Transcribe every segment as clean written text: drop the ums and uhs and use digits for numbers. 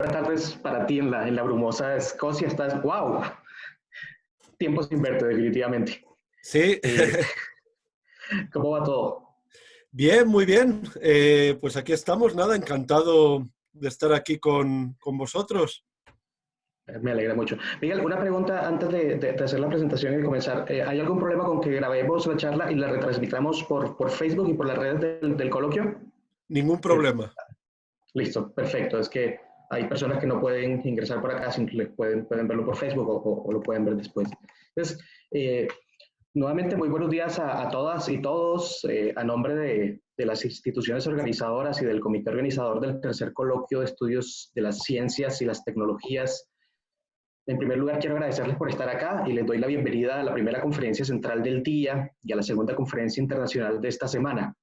Buenas tardes para ti en la brumosa Escocia. Estás, wow, tiempo sin verte, definitivamente. Sí, Eh, ¿Cómo va todo? bien, muy bien. Pues aquí estamos, nada, encantado de estar aquí con vosotros. Me alegra mucho. Miguel, una pregunta antes de hacer la presentación y de comenzar. ¿Hay algún problema con que grabemos la charla y la retransmitamos por Facebook y por las redes del coloquio? Ningún Eh, problema. Listo, perfecto. Es que hay personas que no pueden ingresar por acá, simplemente pueden verlo por Facebook o lo pueden ver después. Entonces, eh, nuevamente, muy buenos días a todas y todos. A nombre de las instituciones organizadoras y del comité organizador del tercer coloquio de estudios de las ciencias y las tecnologías, en primer lugar quiero agradecerles por estar acá y les doy la bienvenida a la primera conferencia central del día y a la segunda conferencia internacional de esta semana.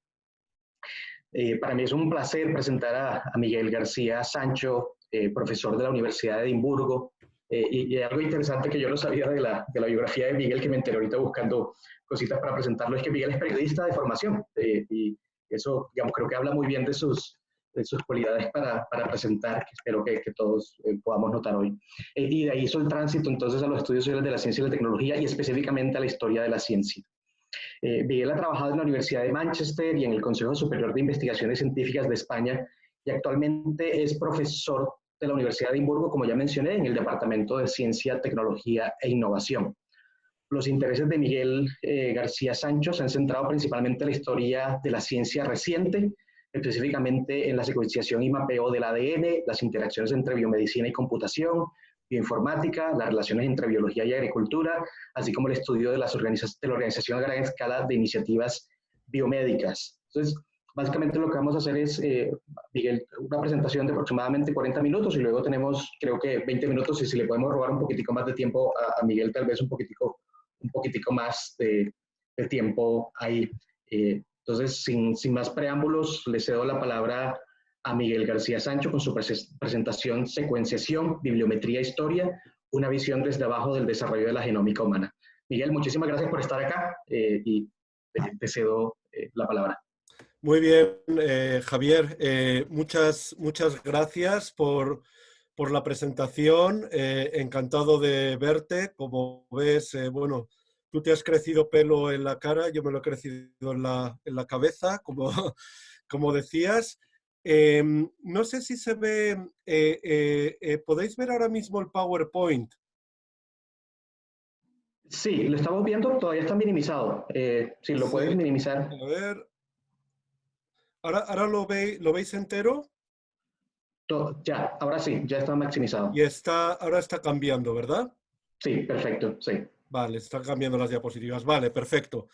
Para mí es un placer presentar a Miguel García Sancho, profesor de la Universidad de Edimburgo. Y algo interesante que yo no sabía de la biografía de Miguel, que me enteré ahorita buscando cositas para presentarlo, es que Miguel es periodista de formación. Y eso, digamos, creo que habla muy bien de sus cualidades para presentar, que espero que todos podamos notar hoy. Y de ahí hizo el tránsito entonces a los estudios sociales de la ciencia y la tecnología y específicamente a la historia de la ciencia. Miguel ha trabajado en la Universidad de Manchester y en el Consejo Superior de Investigaciones Científicas de España y actualmente es profesor de la Universidad de Edimburgo, como ya mencioné, en el Departamento de Ciencia, Tecnología e Innovación. Los intereses de Miguel García Sancho se han centrado principalmente en la historia de la ciencia reciente, específicamente en la secuenciación y mapeo del ADN, las interacciones entre biomedicina y computación, bioinformática, las relaciones entre biología y agricultura, así como el estudio de la organización a gran escala de iniciativas biomédicas. Entonces, básicamente lo que vamos a hacer es, Miguel, una presentación de aproximadamente 40 minutos y luego tenemos, creo que 20 minutos y si le podemos robar un poquitico más de tiempo a Miguel, tal vez un poquitico más de tiempo ahí. Entonces, sin más preámbulos, le cedo la palabra a Miguel García Sancho con su presentación Secuenciación, Bibliometría e Historia, una visión desde abajo del desarrollo de la genómica humana. Miguel, muchísimas gracias por estar acá y te cedo la palabra. Muy bien, Javier. Muchas gracias por la presentación. Encantado de verte. Como ves, bueno, tú te has crecido pelo en la cara, yo me lo he crecido en la cabeza, como, como decías. No sé si se ve, ¿podéis ver ahora mismo el PowerPoint? Sí, lo estamos viendo, todavía está minimizado. Si lo Sí, puedes minimizar. a ver. Ahora lo veis entero Ya, ahora sí, ya está y maximizado. ahora está cambiando, ¿verdad? Sí, perfecto, sí. Vale, están cambiando las diapositivas. Vale, perfecto.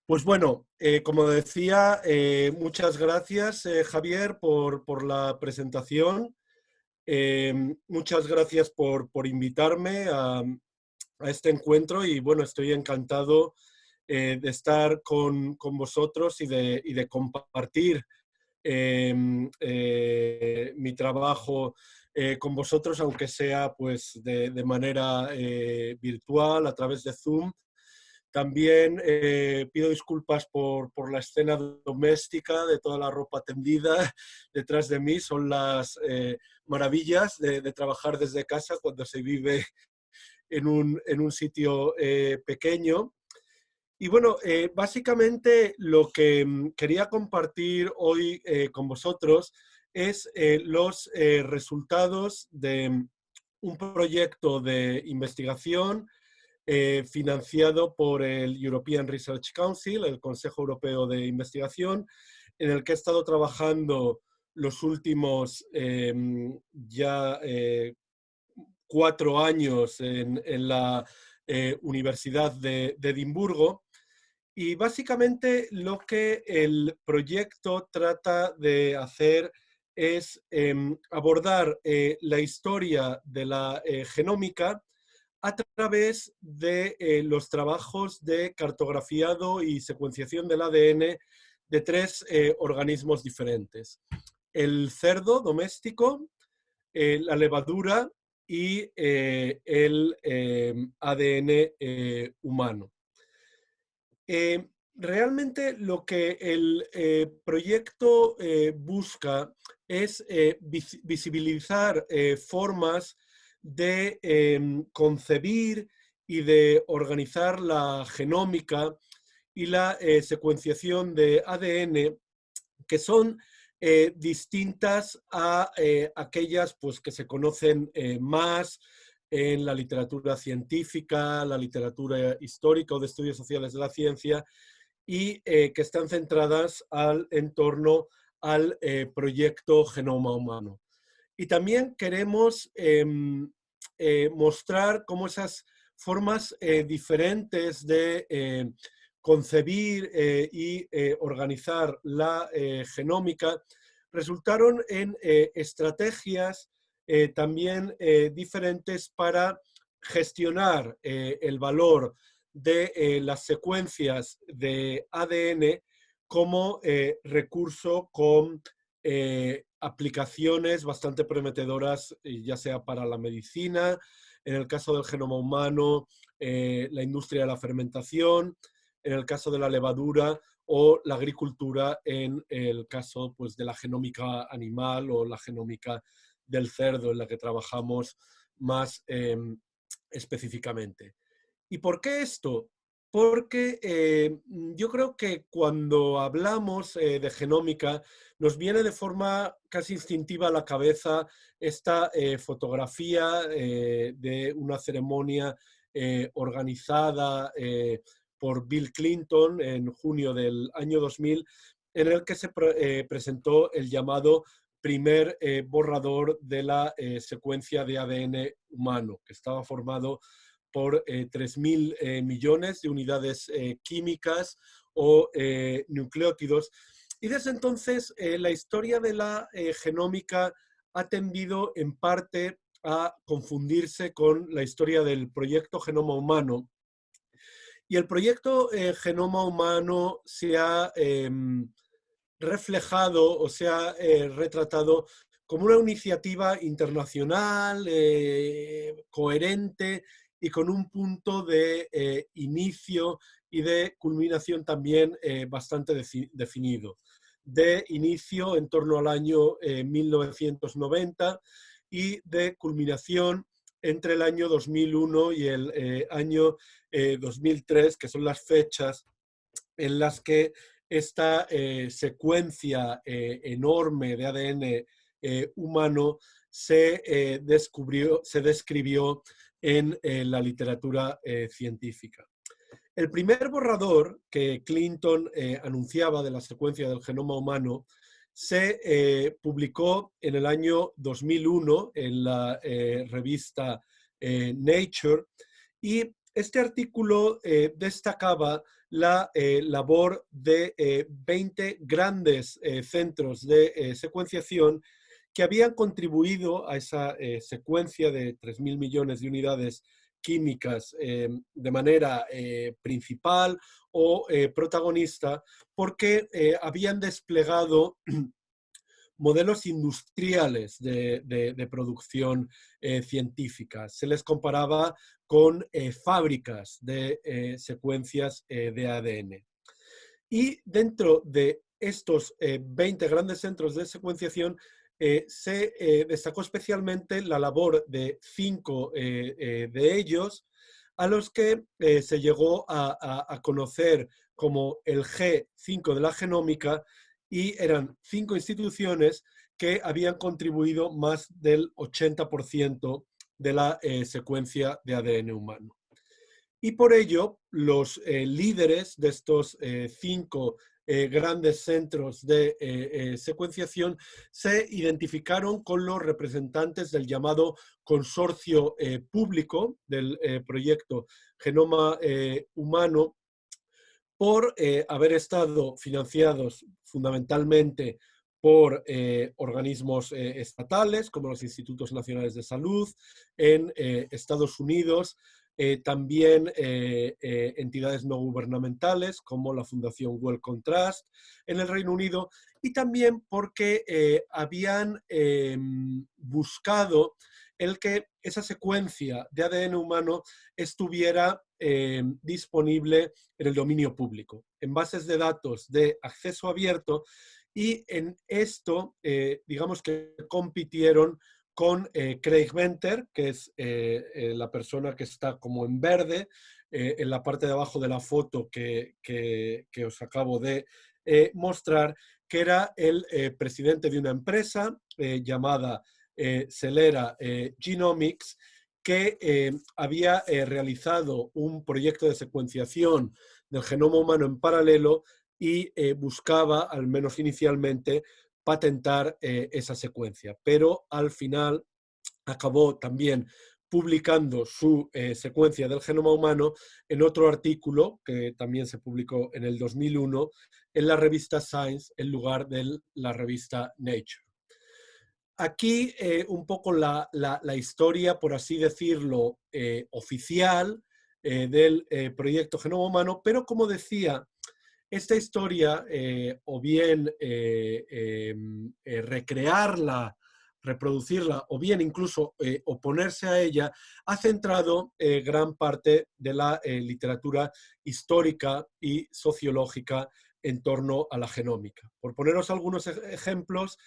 Pues bueno, como decía, muchas gracias, Javier, por la presentación. Muchas gracias por invitarme a este encuentro y bueno, estoy encantado de estar con vosotros y de compartir mi trabajo con vosotros, aunque sea pues de manera virtual, a través de Zoom. También pido disculpas por la escena doméstica de toda la ropa tendida detrás de mí. Son las maravillas de trabajar desde casa cuando se vive en un sitio pequeño. Y bueno, básicamente lo que quería compartir hoy con vosotros es los resultados de un proyecto de investigación financiado por el European Research Council, el Consejo Europeo de Investigación, en el que he estado trabajando los últimos ya 4 años en la Universidad de Edimburgo. Y básicamente lo que el proyecto trata de hacer es abordar la historia de la genómica a través de los trabajos de cartografiado y secuenciación del ADN de tres organismos diferentes. El cerdo doméstico, la levadura y el ADN humano. Realmente lo que el proyecto busca es visibilizar formas de concebir y de organizar la genómica y la secuenciación de ADN que son distintas a aquellas pues, que se conocen más en la literatura científica, la literatura histórica o de estudios sociales de la ciencia, y que están centradas en torno al proyecto Genoma Humano. Y también queremos mostrar cómo esas formas diferentes de concebir y organizar la genómica resultaron en estrategias también diferentes para gestionar el valor de las secuencias de ADN como recurso con aplicaciones bastante prometedoras, ya sea para la medicina, en el caso del genoma humano, la industria de la fermentación, en el caso de la levadura o la agricultura, en el caso pues, de la genómica animal o la genómica del cerdo, en la que trabajamos más específicamente. ¿Y por qué esto? Porque yo creo que cuando hablamos de genómica nos viene de forma casi instintiva a la cabeza esta fotografía de una ceremonia organizada por Bill Clinton en junio del año 2000, en el que se presentó el llamado primer borrador de la secuencia de ADN humano, que estaba formado por 3.000 millones de unidades químicas o nucleótidos. Y desde entonces la historia de la genómica ha tendido en parte a confundirse con la historia del proyecto Genoma Humano. Y el proyecto Genoma Humano se ha reflejado o se ha retratado como una iniciativa internacional coherente y con un punto de inicio y de culminación también bastante definido. De inicio en torno al año 1990 y de culminación entre el año 2001 y el año 2003, que son las fechas en las que esta secuencia enorme de ADN humano se describió en la literatura científica. El primer borrador que Clinton anunciaba de la secuencia del genoma humano se publicó en el año 2001 en la revista Nature, y este artículo destacaba la labor de 20 grandes centros de secuenciación que habían contribuido a esa secuencia de 3.000 millones de unidades químicas de manera principal o protagonista, porque habían desplegado modelos industriales de producción científica. Se les comparaba con fábricas de secuencias de ADN. Y dentro de estos 20 grandes centros de secuenciación se destacó especialmente la labor de 5 de ellos, a los que se llegó a conocer como el G5 de la genómica, y eran 5 instituciones que habían contribuido más del 80% de la secuencia de ADN humano. Y por ello, los líderes de estos 5 grandes centros de secuenciación se identificaron con los representantes del llamado consorcio público del proyecto Genoma Humano, por haber estado financiados fundamentalmente por organismos estatales, como los Institutos Nacionales de Salud en Estados Unidos, también entidades no gubernamentales, como la Fundación Wellcome Trust en el Reino Unido, y también porque habían buscado el que esa secuencia de ADN humano estuviera disponible en el dominio público, en bases de datos de acceso abierto, y en esto, digamos que compitieron con Craig Venter, que es la persona que está como en verde, en la parte de abajo de la foto que os acabo de mostrar, que era el presidente de una empresa llamada Celera Genomics, que había realizado un proyecto de secuenciación del genoma humano en paralelo y buscaba, al menos inicialmente, patentar esa secuencia. Pero al final acabó también publicando su secuencia del genoma humano en otro artículo que también se publicó en el 2001 en la revista Science en lugar de la revista Nature. Aquí un poco la historia, por así decirlo, oficial del proyecto Genoma Humano, pero como decía, esta historia, o bien recrearla, reproducirla, o bien incluso oponerse a ella, ha centrado gran parte de la literatura histórica y sociológica en torno a la genómica. Por poneros algunos ejemplos,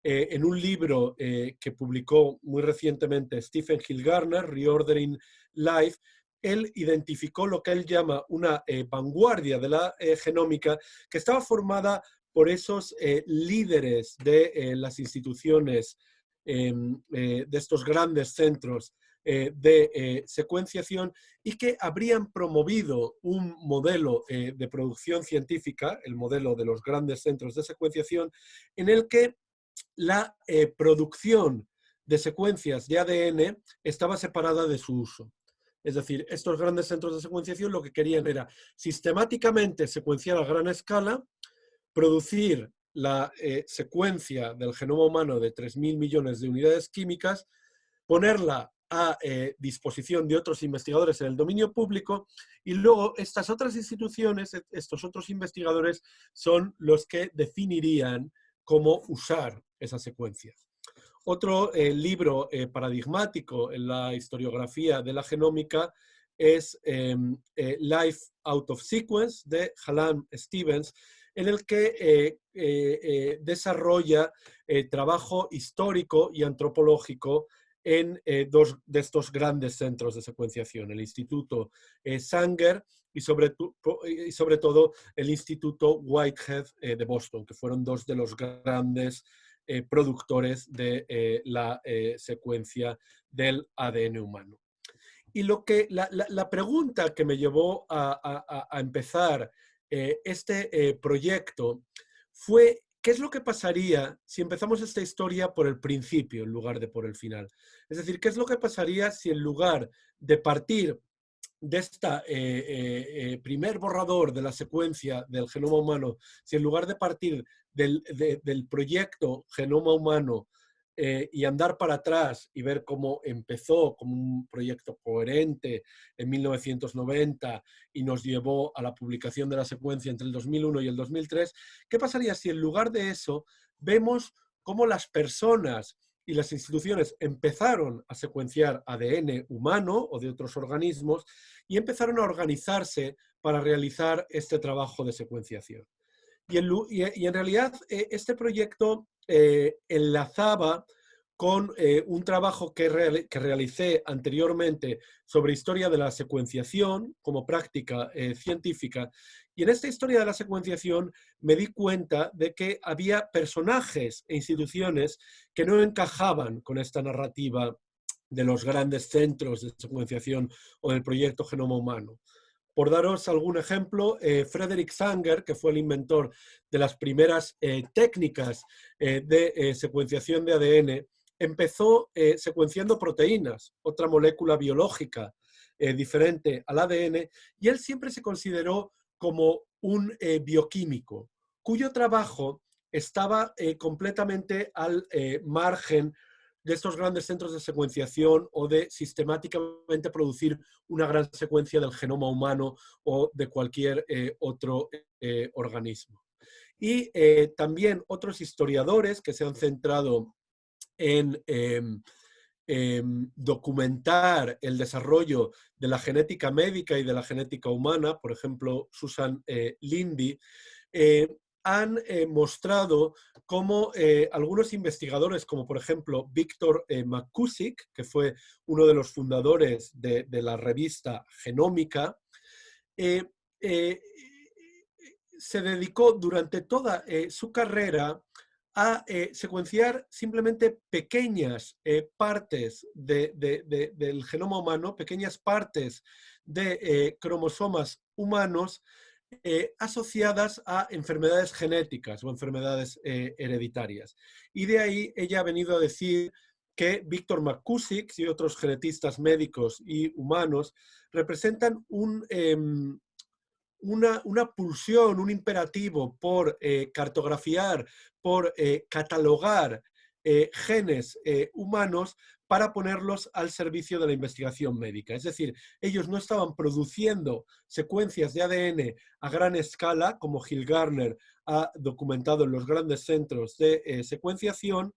en un libro que publicó muy recientemente Stephen Hill Garner, Reordering Life, él identificó lo que él llama una vanguardia de la genómica que estaba formada por esos líderes de las instituciones, de estos grandes centros de secuenciación y que habrían promovido un modelo de producción científica, el modelo de los grandes centros de secuenciación, en el que la producción de secuencias de ADN estaba separada de su uso. Es decir, estos grandes centros de secuenciación lo que querían era sistemáticamente secuenciar a gran escala, producir la secuencia del genoma humano de 3.000 millones de unidades químicas, ponerla a disposición de otros investigadores en el dominio público y luego estas otras instituciones, estos otros investigadores son los que definirían cómo usar esas secuencias. Otro libro paradigmático en la historiografía de la genómica es Life Out of Sequence de Hallam Stevens, en el que desarrolla trabajo histórico y antropológico en dos de estos grandes centros de secuenciación, el Instituto Sanger y sobre todo el Instituto Whitehead de Boston, que fueron dos de los grandes productores de la secuencia del ADN humano. Y la pregunta que me llevó a empezar este proyecto fue: ¿qué es lo que pasaría si empezamos esta historia por el principio en lugar de por el final? Es decir, ¿qué es lo que pasaría si en lugar de partir de este primer borrador de la secuencia del genoma humano, si en lugar de partir del proyecto Genoma Humano y andar para atrás y ver cómo empezó como un proyecto coherente en 1990 y nos llevó a la publicación de la secuencia entre el 2001 y el 2003, ¿qué pasaría si en lugar de eso vemos cómo las personas y las instituciones empezaron a secuenciar ADN humano o de otros organismos y empezaron a organizarse para realizar este trabajo de secuenciación? Y en realidad este proyecto enlazaba con un trabajo que realicé anteriormente sobre historia de la secuenciación como práctica científica. Y en esta historia de la secuenciación me di cuenta de que había personajes e instituciones que no encajaban con esta narrativa de los grandes centros de secuenciación o del proyecto Genoma Humano. Por daros algún ejemplo, Frederick Sanger, que fue el inventor de las primeras técnicas de secuenciación de ADN, empezó secuenciando proteínas, otra molécula biológica diferente al ADN, y él siempre se consideró como un bioquímico, cuyo trabajo estaba completamente al margen de estos grandes centros de secuenciación o de sistemáticamente producir una gran secuencia del genoma humano o de cualquier otro organismo. Y también otros historiadores que se han centrado en documentar el desarrollo de la genética médica y de la genética humana, por ejemplo, Susan Lindy, han mostrado cómo algunos investigadores, como por ejemplo Victor McCusick, que fue uno de los fundadores de la revista Genómica, eh, eh, se dedicó durante toda su carrera a secuenciar simplemente pequeñas partes del genoma humano, pequeñas partes de cromosomas humanos asociadas a enfermedades genéticas o enfermedades hereditarias. Y de ahí ella ha venido a decir que Victor McCusick y otros genetistas médicos y humanos representan una pulsión, un imperativo por cartografiar, por catalogar genes humanos para ponerlos al servicio de la investigación médica. Es decir, ellos no estaban produciendo secuencias de ADN a gran escala, como Gil Garner ha documentado en los grandes centros de secuenciación.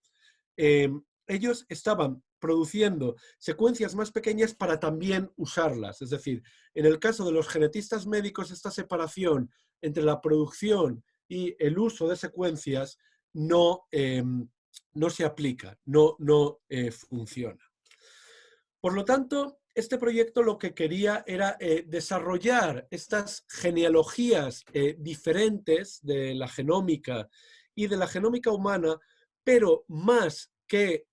Ellos estaban produciendo secuencias más pequeñas para también usarlas. Es decir, en el caso de los genetistas médicos, esta separación entre la producción y el uso de secuencias no se aplica, no funciona. Por lo tanto, este proyecto lo que quería era desarrollar estas genealogías diferentes de la genómica y de la genómica humana, pero más que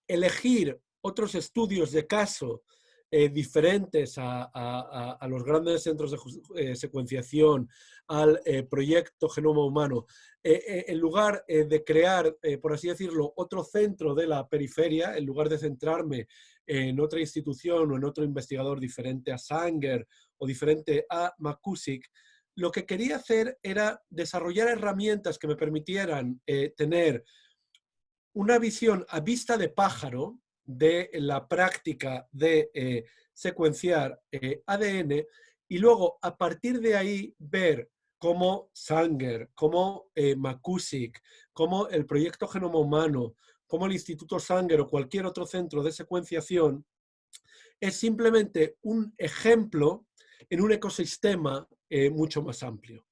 elegir otros estudios de caso diferentes a los grandes centros de secuenciación, al proyecto Genoma Humano, en lugar de crear, por así decirlo, otro centro de la periferia, en lugar de centrarme en otra institución o en otro investigador diferente a Sanger o diferente a McCusick, lo que quería hacer era desarrollar herramientas que me permitieran tener una visión a vista de pájaro de la práctica de secuenciar ADN y luego a partir de ahí ver cómo Sanger, cómo McCusick, cómo el Proyecto Genoma Humano, como el Instituto Sanger o cualquier otro centro de secuenciación, es simplemente un ejemplo en un ecosistema mucho más amplio.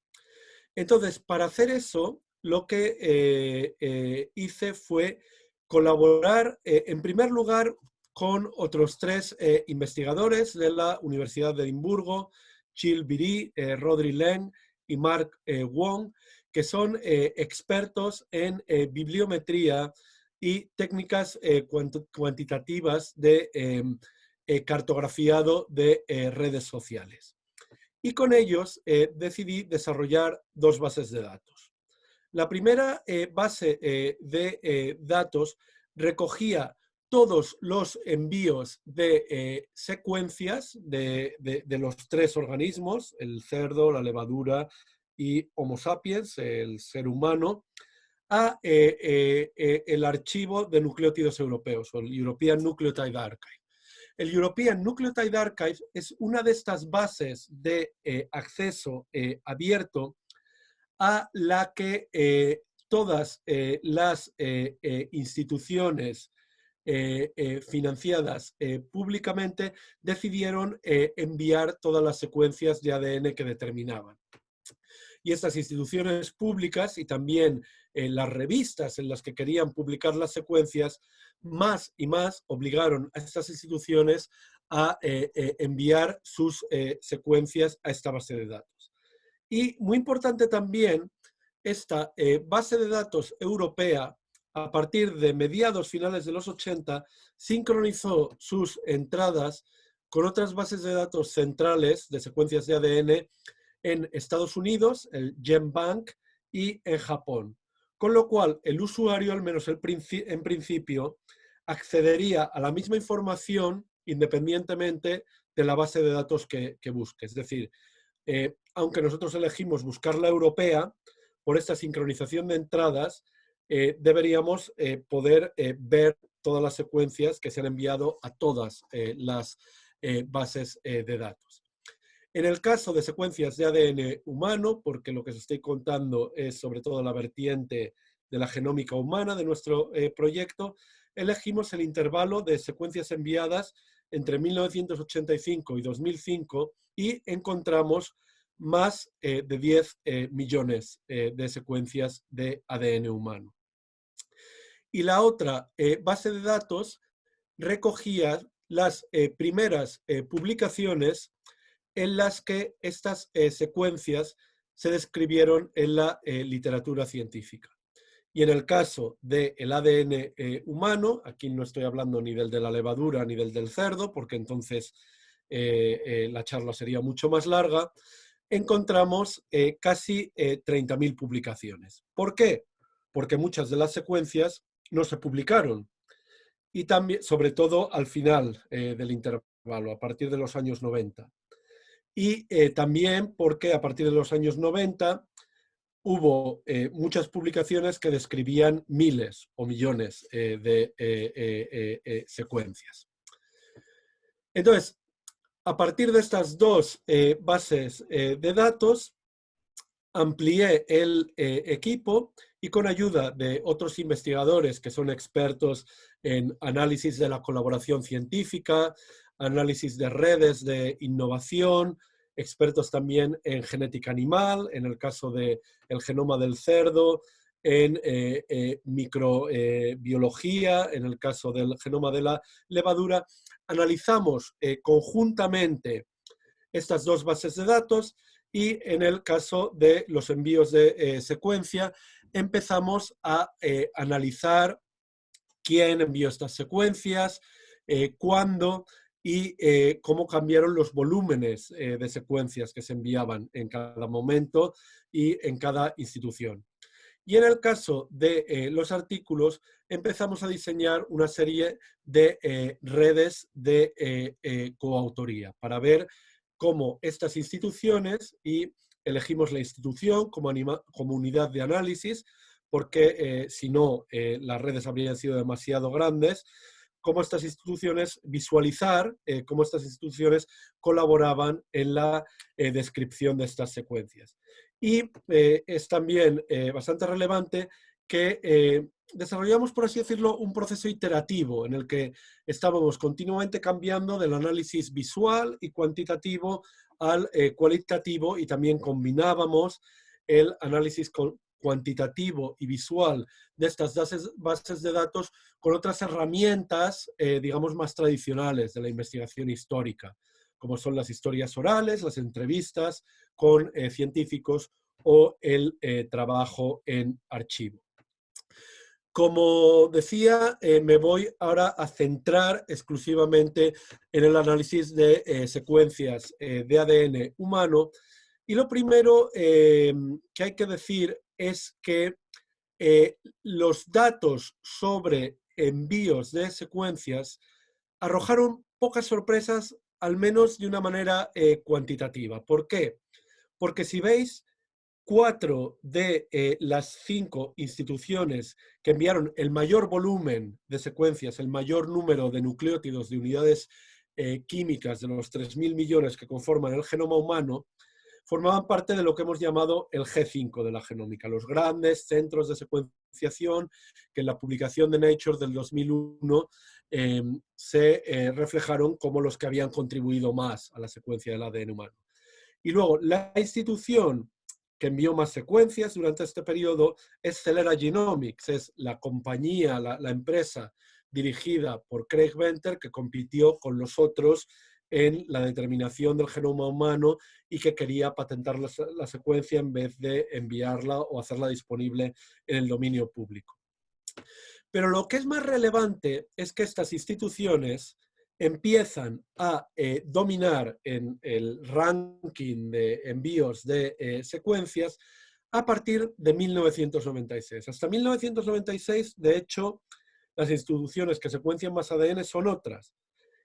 Entonces, para hacer eso, lo que hice fue colaborar, en primer lugar, con otros 3 investigadores de la Universidad de Edimburgo, Gilles Biry, Rodri Leng y Mark Wong, que son expertos en bibliometría y técnicas cuantitativas de cartografiado de redes sociales. Y con ellos decidí desarrollar 2 bases de datos. La primera base de datos recogía todos los envíos de secuencias de los 3 organismos, el cerdo, la levadura y Homo sapiens, el ser humano, a el archivo de nucleótidos europeos, o el European Nucleotide Archive. El European Nucleotide Archive es una de estas bases de acceso abierto a la que todas las instituciones financiadas públicamente decidieron enviar todas las secuencias de ADN que determinaban. Y estas instituciones públicas y también las revistas en las que querían publicar las secuencias, más y más obligaron a estas instituciones a enviar sus secuencias a esta base de datos. Y muy importante también, esta base de datos europea, a partir de mediados finales de los 80, sincronizó sus entradas con otras bases de datos centrales de secuencias de ADN en Estados Unidos, el GenBank, y en Japón. Con lo cual, el usuario, al menos en principio, accedería a la misma información independientemente de la base de datos que busque. Es decir, aunque nosotros elegimos buscar la europea, por esta sincronización de entradas, deberíamos poder ver todas las secuencias que se han enviado a todas las bases de datos. En el caso de secuencias de ADN humano, porque lo que os estoy contando es sobre todo la vertiente de la genómica humana de nuestro proyecto, elegimos el intervalo de secuencias enviadas entre 1985 y 2005 y encontramos más de 10 millones de secuencias de ADN humano. Y la otra base de datos recogía las primeras publicaciones en las que estas secuencias se describieron en la literatura científica. Y en el caso del ADN humano, aquí no estoy hablando ni del de la levadura ni del cerdo, porque entonces la charla sería mucho más larga, encontramos casi 30.000 publicaciones. ¿Por qué? Porque muchas de las secuencias no se publicaron. Y también, sobre todo al final del intervalo, a partir de los años 90. Y también porque a partir de los años 90 hubo muchas publicaciones que describían miles o millones de secuencias. Entonces, a partir de estas dos bases de datos, amplié el equipo y con ayuda de otros investigadores que son expertos en análisis de la colaboración científica, análisis de redes de innovación, expertos también en genética animal, en el caso del genoma del cerdo, en microbiología, en el caso del genoma de la levadura. Analizamos conjuntamente estas dos bases de datos y en el caso de los envíos de secuencia empezamos a analizar quién envió estas secuencias, cuándo y cómo cambiaron los volúmenes de secuencias que se enviaban en cada momento y en cada institución. Y en el caso de los artículos, empezamos a diseñar una serie de redes de coautoría para ver cómo estas instituciones, y elegimos la institución como unidad de análisis, porque si no, las redes habrían sido demasiado grandes, cómo estas instituciones visualizar, cómo estas instituciones colaboraban en la descripción de estas secuencias. Y es también bastante relevante que desarrollamos, por así decirlo, un proceso iterativo en el que estábamos continuamente cambiando del análisis visual y cuantitativo al cualitativo y también combinábamos el análisis cuantitativo y visual de estas bases de datos con otras herramientas, digamos, más tradicionales de la investigación histórica, como son las historias orales, las entrevistas con científicos o el trabajo en archivo. Como decía, me voy ahora a centrar exclusivamente en el análisis de secuencias de ADN humano. Y lo primero que hay que decir es que los datos sobre envíos de secuencias arrojaron pocas sorpresas, al menos de una manera cuantitativa. ¿Por qué? Porque si veis, 4 de las 5 instituciones que enviaron el mayor volumen de secuencias, el mayor número de nucleótidos de unidades químicas de los 3.000 millones que conforman el genoma humano, formaban parte de lo que hemos llamado el G5 de la genómica, los grandes centros de secuenciación que en la publicación de Nature del 2001 se reflejaron como los que habían contribuido más a la secuencia del ADN humano. Y luego, la institución que envió más secuencias durante este periodo es Celera Genomics, es la compañía, la empresa dirigida por Craig Venter que compitió con los otros en la determinación del genoma humano y que quería patentar la secuencia en vez de enviarla o hacerla disponible en el dominio público. Pero lo que es más relevante es que estas instituciones empiezan a dominar en el ranking de envíos de secuencias a partir de 1996. Hasta 1996, de hecho, las instituciones que secuencian más ADN son otras.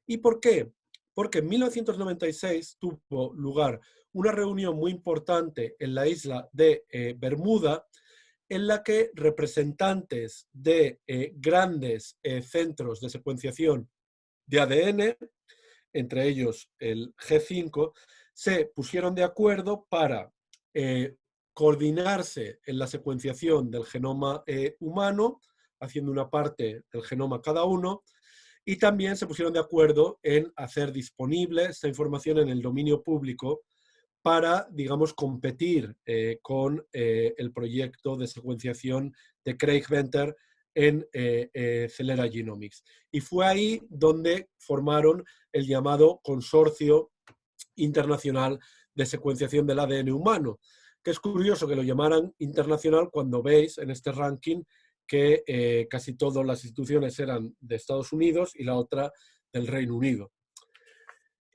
¿Y por qué? Porque en 1996 tuvo lugar una reunión muy importante en la isla de Bermuda, en la que representantes de grandes centros de secuenciación de ADN, entre ellos el G5, se pusieron de acuerdo para coordinarse en la secuenciación del genoma humano, haciendo una parte del genoma cada uno, y también se pusieron de acuerdo en hacer disponible esta información en el dominio público para, digamos, competir con el proyecto de secuenciación de Craig Venter en Celera Genomics. Y fue ahí donde formaron el llamado Consorcio Internacional de Secuenciación del ADN Humano, que es curioso que lo llamaran internacional cuando veis en este ranking que casi todas las instituciones eran de Estados Unidos y la otra del Reino Unido.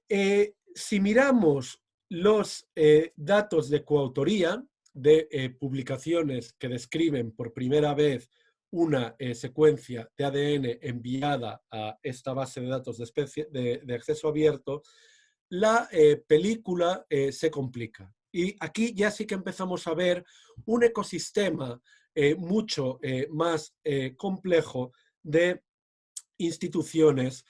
Si miramos los datos de coautoría de publicaciones que describen por primera vez una secuencia de ADN enviada a esta base de datos de acceso abierto, la película se complica. Y aquí ya sí que empezamos a ver un ecosistema mucho más complejo de instituciones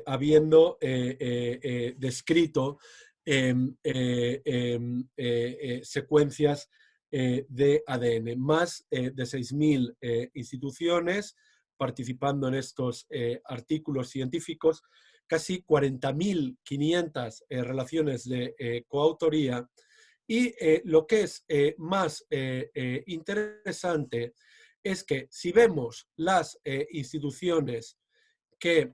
habiendo descrito secuencias de ADN. Más de 6.000 instituciones participando en estos artículos científicos, casi 40.500 relaciones de coautoría. Y lo que es más interesante es que si vemos las instituciones que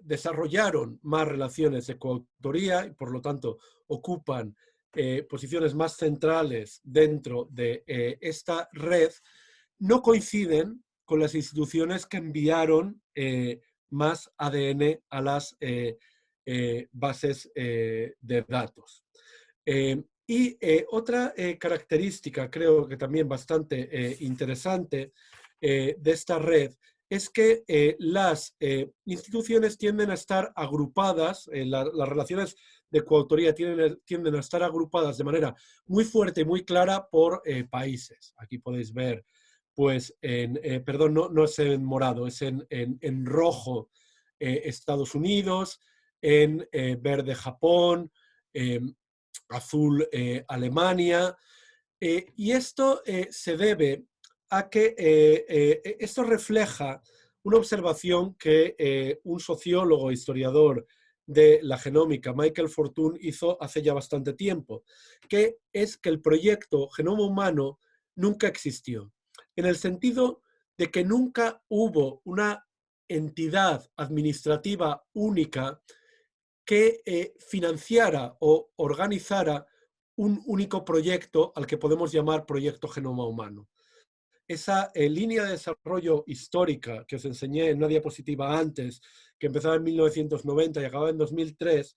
desarrollaron más relaciones de coautoría y por lo tanto ocupan posiciones más centrales dentro de esta red, no coinciden con las instituciones que enviaron más ADN a las bases de datos. Otra característica, creo que también bastante interesante de esta red, es que las instituciones tienden a estar agrupadas, las relaciones de coautoría tienden a estar agrupadas de manera muy fuerte y muy clara por países. Aquí podéis ver, pues, perdón, no es en morado, es en rojo Estados Unidos, en verde Japón, azul Alemania, y esto se debe a que esto refleja una observación que un sociólogo, historiador de la genómica, Michael Fortune, hizo hace ya bastante tiempo, que es que el proyecto Genoma Humano nunca existió, en el sentido de que nunca hubo una entidad administrativa única que financiara o organizara un único proyecto al que podemos llamar Proyecto Genoma Humano. Esa línea de desarrollo histórica que os enseñé en una diapositiva antes, que empezaba en 1990 y acababa en 2003,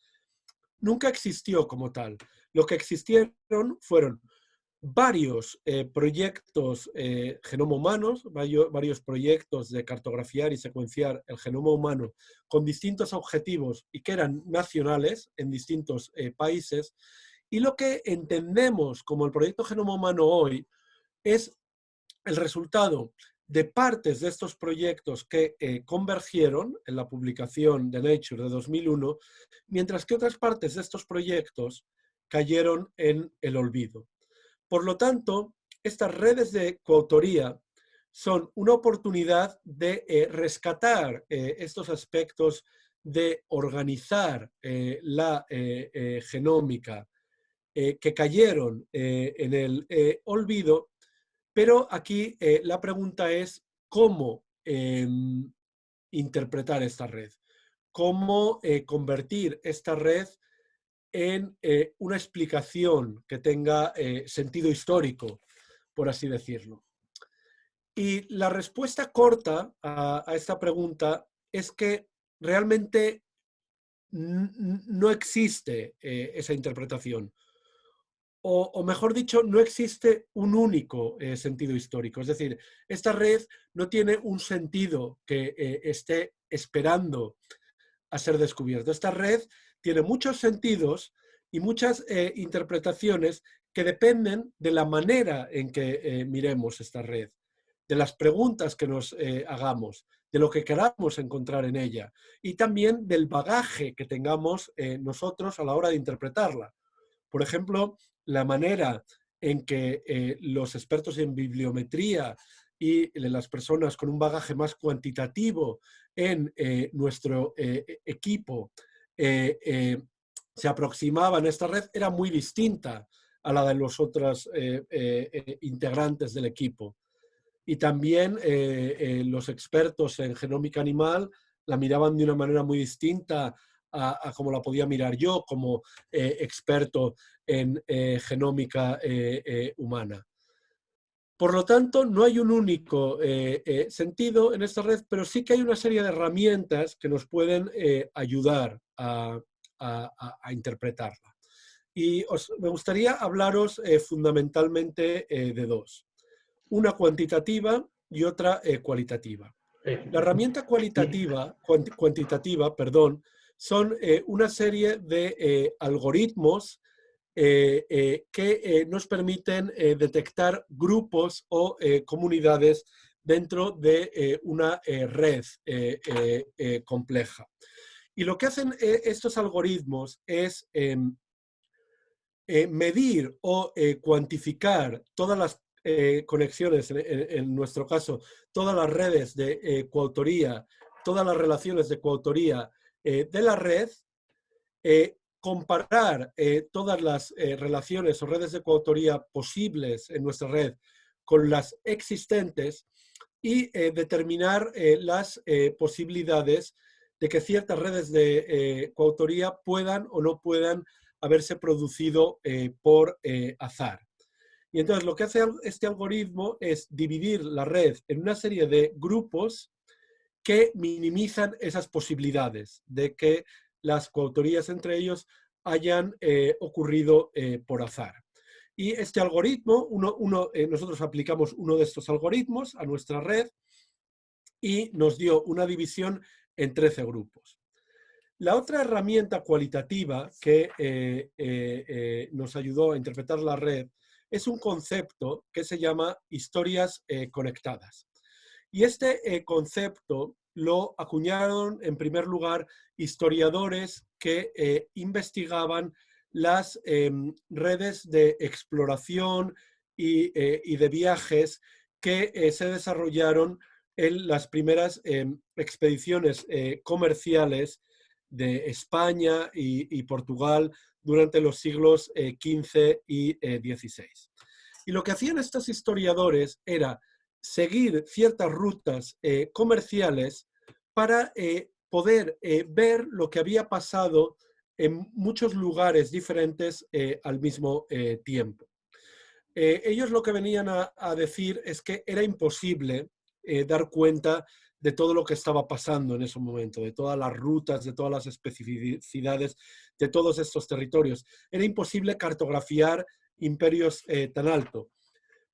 nunca existió como tal. Lo que existieron fueron varios proyectos genoma humanos, varios proyectos de cartografiar y secuenciar el genoma humano con distintos objetivos y que eran nacionales en distintos países. Y lo que entendemos como el proyecto Genoma Humano hoy es el resultado de partes de estos proyectos que convergieron en la publicación de Nature de 2001, mientras que otras partes de estos proyectos cayeron en el olvido. Por lo tanto, estas redes de coautoría son una oportunidad de rescatar estos aspectos de organizar la genómica que cayeron en el olvido, pero aquí la pregunta es cómo interpretar esta red, cómo convertir esta red en una explicación que tenga sentido histórico, por así decirlo. Y la respuesta corta a esta pregunta es que realmente no existe esa interpretación. O mejor dicho, no existe un único sentido histórico. Es decir, esta red no tiene un sentido que esté esperando a ser descubierto. Esta red tiene muchos sentidos y muchas interpretaciones que dependen de la manera en que miremos esta red, de las preguntas que nos hagamos, de lo que queramos encontrar en ella y también del bagaje que tengamos nosotros a la hora de interpretarla. Por ejemplo, la manera en que los expertos en bibliometría y las personas con un bagaje más cuantitativo en nuestro equipo se aproximaba en esta red era muy distinta a la de los otros integrantes del equipo. Y también los expertos en genómica animal la miraban de una manera muy distinta a como la podía mirar yo como experto en genómica humana. Por lo tanto, no hay un único sentido en esta red, pero sí que hay una serie de herramientas que nos pueden ayudar a interpretarla. Y me gustaría hablaros fundamentalmente de dos. Una cuantitativa y otra cualitativa. La herramienta cuantitativa, perdón, son una serie de algoritmos que nos permiten detectar grupos o comunidades dentro de una red compleja. Y lo que hacen estos algoritmos es medir o cuantificar todas las conexiones, en nuestro caso, todas las redes de coautoría, todas las relaciones de coautoría de la red, comparar todas las relaciones o redes de coautoría posibles en nuestra red con las existentes y determinar las posibilidades de que ciertas redes de coautoría puedan o no puedan haberse producido por azar. Y entonces lo que hace este algoritmo es dividir la red en una serie de grupos que minimizan esas posibilidades de que las coautorías entre ellos hayan ocurrido por azar. Y este algoritmo, nosotros aplicamos uno de estos algoritmos a nuestra red y nos dio una división en 13 grupos. La otra herramienta cualitativa que nos ayudó a interpretar la red es un concepto que se llama historias conectadas. Y este concepto lo acuñaron en primer lugar historiadores que investigaban las redes de exploración y de viajes que se desarrollaron en las primeras expediciones comerciales de España y Portugal durante los siglos XV y XVI. Y lo que hacían estos historiadores era seguir ciertas rutas comerciales para poder ver lo que había pasado en muchos lugares diferentes al mismo tiempo. Ellos lo que venían a decir es que era imposible dar cuenta de todo lo que estaba pasando en ese momento, de todas las rutas, de todas las especificidades de todos estos territorios. Era imposible cartografiar imperios tan altos.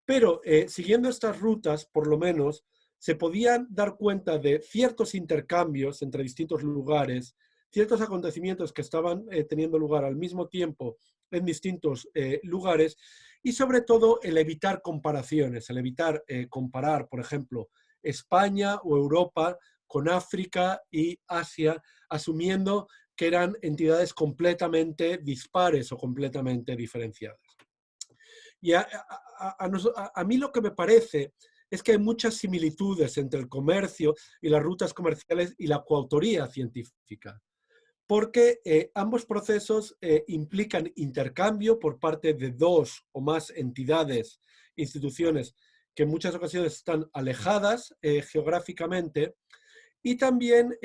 Pero siguiendo estas rutas, por lo menos, se podían dar cuenta de ciertos intercambios entre distintos lugares, ciertos acontecimientos que estaban teniendo lugar al mismo tiempo en distintos lugares y sobre todo el evitar comparaciones, el evitar comparar, por ejemplo, España o Europa con África y Asia, asumiendo que eran entidades completamente dispares o completamente diferenciadas. Y a mí lo que me parece es que hay muchas similitudes entre el comercio y las rutas comerciales y la coautoría científica, porque ambos procesos implican intercambio por parte de dos o más entidades, instituciones, que en muchas ocasiones están alejadas geográficamente, y también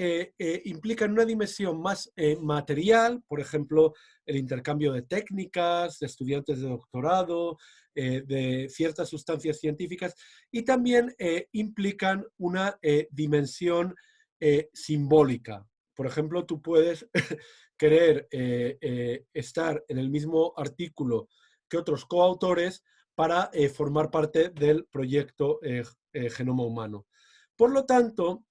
implican una dimensión más material, por ejemplo, el intercambio de técnicas, de estudiantes de doctorado, de ciertas sustancias científicas, y también implican una dimensión simbólica. Por ejemplo, tú puedes querer estar en el mismo artículo que otros coautores para formar parte del proyecto Genoma Humano. Por lo tanto,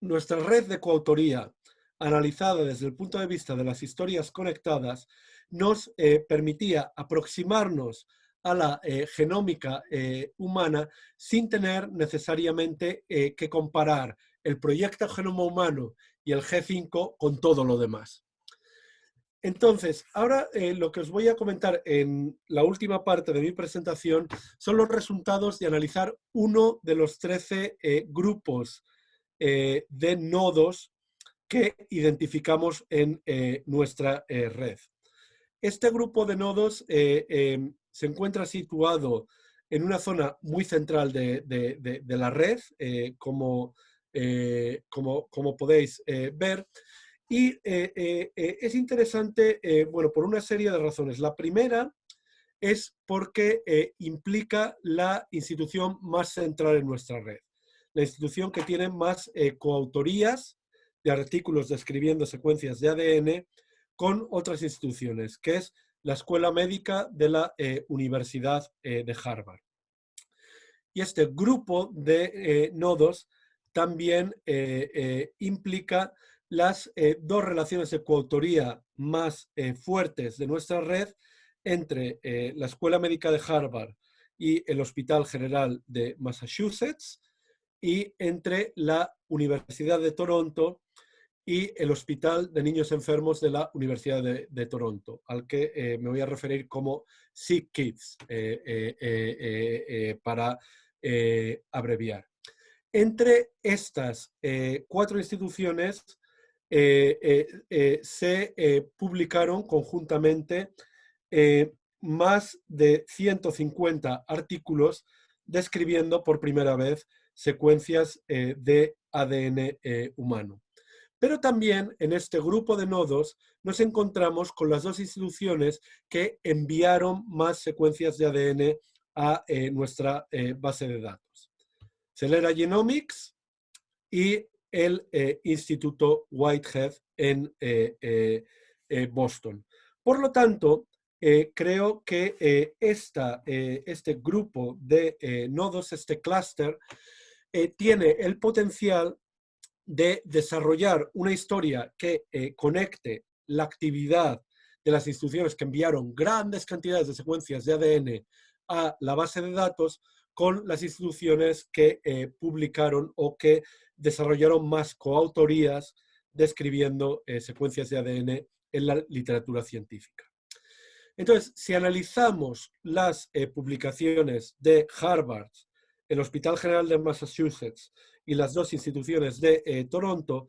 nuestra red de coautoría, analizada desde el punto de vista de las historias conectadas, nos permitía aproximarnos a la genómica humana sin tener necesariamente que comparar el proyecto Genoma Humano y el G5 con todo lo demás. Entonces, ahora lo que os voy a comentar en la última parte de mi presentación son los resultados de analizar uno de los 13 grupos de nodos que identificamos en nuestra red. Este grupo de nodos se encuentra situado en una zona muy central de la red, como podéis ver. Y es interesante, bueno, por una serie de razones. La primera es porque implica la institución más central en nuestra red. La institución que tiene más coautorías de artículos describiendo secuencias de ADN con otras instituciones, que es la Escuela Médica de la Universidad de Harvard. Y este grupo de nodos también implica las dos relaciones de coautoría más fuertes de nuestra red entre la Escuela Médica de Harvard y el Hospital General de Massachusetts, y entre la Universidad de Toronto y el Hospital de Niños Enfermos de la Universidad de Toronto, al que me voy a referir como SickKids para abreviar. Entre estas cuatro instituciones se publicaron conjuntamente más de 150 artículos describiendo por primera vez secuencias de ADN humano. Pero también en este grupo de nodos nos encontramos con las dos instituciones que enviaron más secuencias de ADN a nuestra base de datos. Celera Genomics y el Instituto Whitehead en Boston. Por lo tanto, creo que este grupo de nodos, este clúster, tiene el potencial de desarrollar una historia que conecte la actividad de las instituciones que enviaron grandes cantidades de secuencias de ADN a la base de datos con las instituciones que publicaron o que desarrollaron más coautorías describiendo secuencias de ADN en la literatura científica. Entonces, si analizamos las publicaciones de Harvard, el Hospital General de Massachusetts y las dos instituciones de Toronto,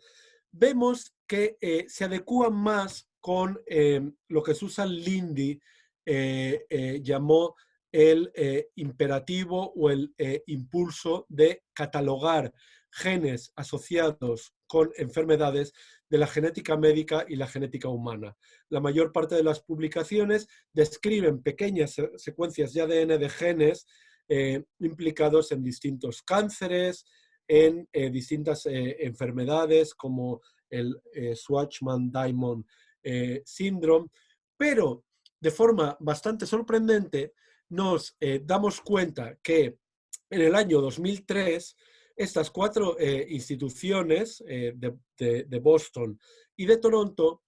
vemos que se adecúan más con lo que Susan Lindy llamó el imperativo o el impulso de catalogar genes asociados con enfermedades de la genética médica y la genética humana. La mayor parte de las publicaciones describen pequeñas secuencias de ADN de genes implicados en distintos cánceres, en distintas enfermedades como el Shwachman-Diamond Syndrome, pero de forma bastante sorprendente nos damos cuenta que en el año 2003 estas cuatro instituciones de Boston y de Toronto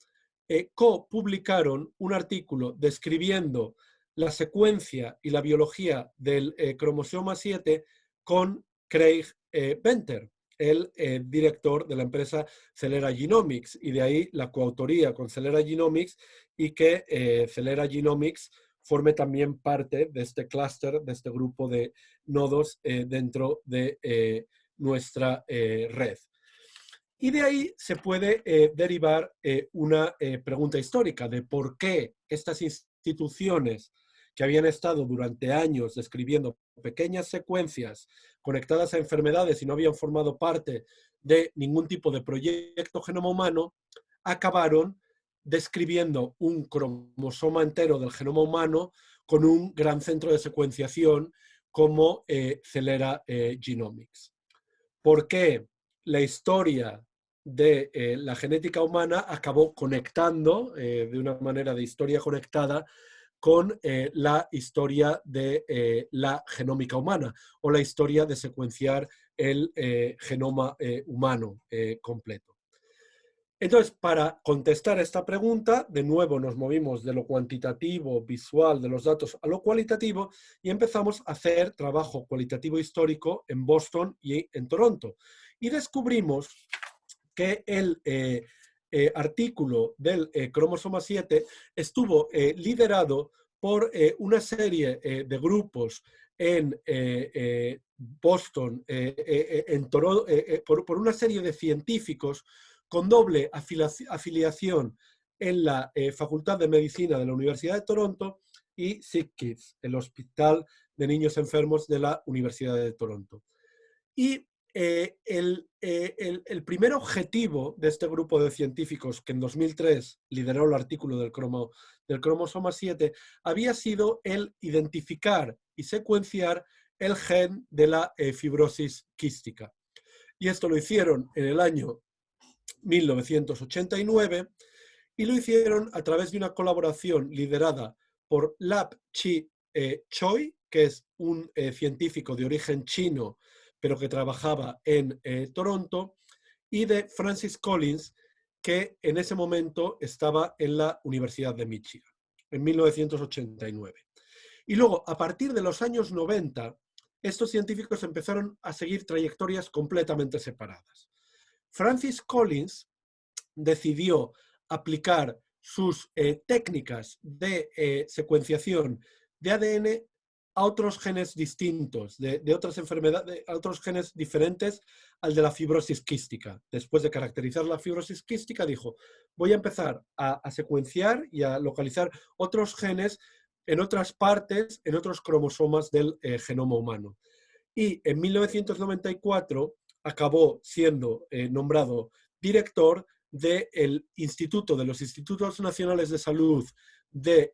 co-publicaron un artículo describiendo la secuencia y la biología del cromosoma 7 con Craig Venter, el director de la empresa Celera Genomics, y de ahí la coautoría con Celera Genomics y que Celera Genomics forme también parte de este clúster, de este grupo de nodos dentro de nuestra red. Y de ahí se puede derivar una pregunta histórica de por qué estas instituciones que habían estado durante años describiendo pequeñas secuencias conectadas a enfermedades y no habían formado parte de ningún tipo de proyecto genoma humano, acabaron describiendo un cromosoma entero del genoma humano con un gran centro de secuenciación como Celera Genomics. ¿Por qué la historia de la genética humana acabó conectando de una manera de historia conectada con la historia de la genómica humana o la historia de secuenciar el genoma humano completo? Entonces, para contestar esta pregunta, de nuevo nos movimos de lo cuantitativo, visual, de los datos, a lo cualitativo y empezamos a hacer trabajo cualitativo histórico en Boston y en Toronto. Y descubrimos que el artículo del cromosoma 7 estuvo liderado por una serie de grupos en Boston, por una serie de científicos con doble afiliación en la Facultad de Medicina de la Universidad de Toronto y SickKids, el Hospital de Niños Enfermos de la Universidad de Toronto. Y el primer objetivo de este grupo de científicos, que en 2003 lideró el artículo del cromosoma 7, había sido el identificar y secuenciar el gen de la fibrosis quística. Y esto lo hicieron en el año 1989 y lo hicieron a través de una colaboración liderada por Lap Chi Choi, que es un científico de origen chino, pero que trabajaba en Toronto, y de Francis Collins, que en ese momento estaba en la Universidad de Michigan, en 1989. Y luego, a partir de los años 90, estos científicos empezaron a seguir trayectorias completamente separadas. Francis Collins decidió aplicar sus técnicas de secuenciación de ADN a otros genes distintos, de otras enfermedades, a otros genes diferentes al de la fibrosis quística. Después de caracterizar la fibrosis quística, dijo, voy a empezar a secuenciar y a localizar otros genes en otras partes, en otros cromosomas del genoma humano. Y en 1994 acabó siendo nombrado director del Instituto de los Institutos Nacionales de Salud de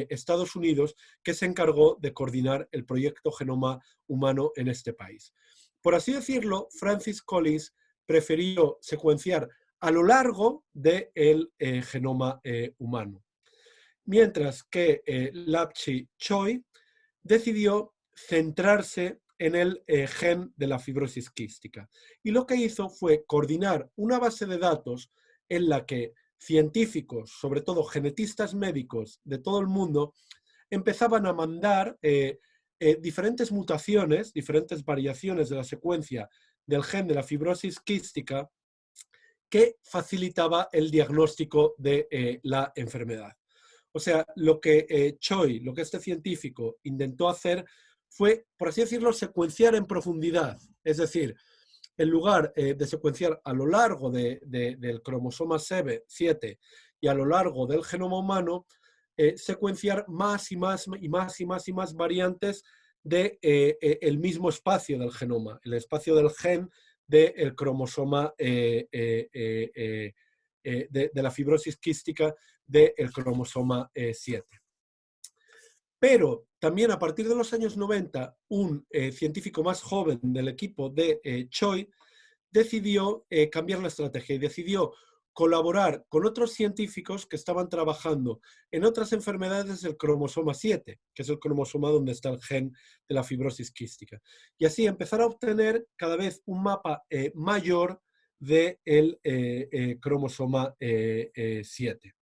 Estados Unidos, que se encargó de coordinar el proyecto Genoma Humano en este país. Por así decirlo, Francis Collins prefirió secuenciar a lo largo del genoma humano, mientras que Lap Chi Choi decidió centrarse en el gen de la fibrosis quística. Y lo que hizo fue coordinar una base de datos en la que científicos, sobre todo genetistas médicos de todo el mundo, empezaban a mandar diferentes mutaciones, diferentes variaciones de la secuencia del gen de la fibrosis quística que facilitaba el diagnóstico de la enfermedad. O sea, lo que Choi, lo que este científico intentó hacer fue, por así decirlo, secuenciar en profundidad. Es decir, en lugar de secuenciar a lo largo del cromosoma 7 y a lo largo del genoma humano, secuenciar más y más y más y más y más variantes del mismo espacio del genoma, el espacio del gen del cromosoma de la fibrosis quística del cromosoma 7. Pero también a partir de los años 90, un científico más joven del equipo de Choi decidió cambiar la estrategia y decidió colaborar con otros científicos que estaban trabajando en otras enfermedades del cromosoma 7, que es el cromosoma donde está el gen de la fibrosis quística. Y así empezar a obtener cada vez un mapa mayor del cromosoma 7.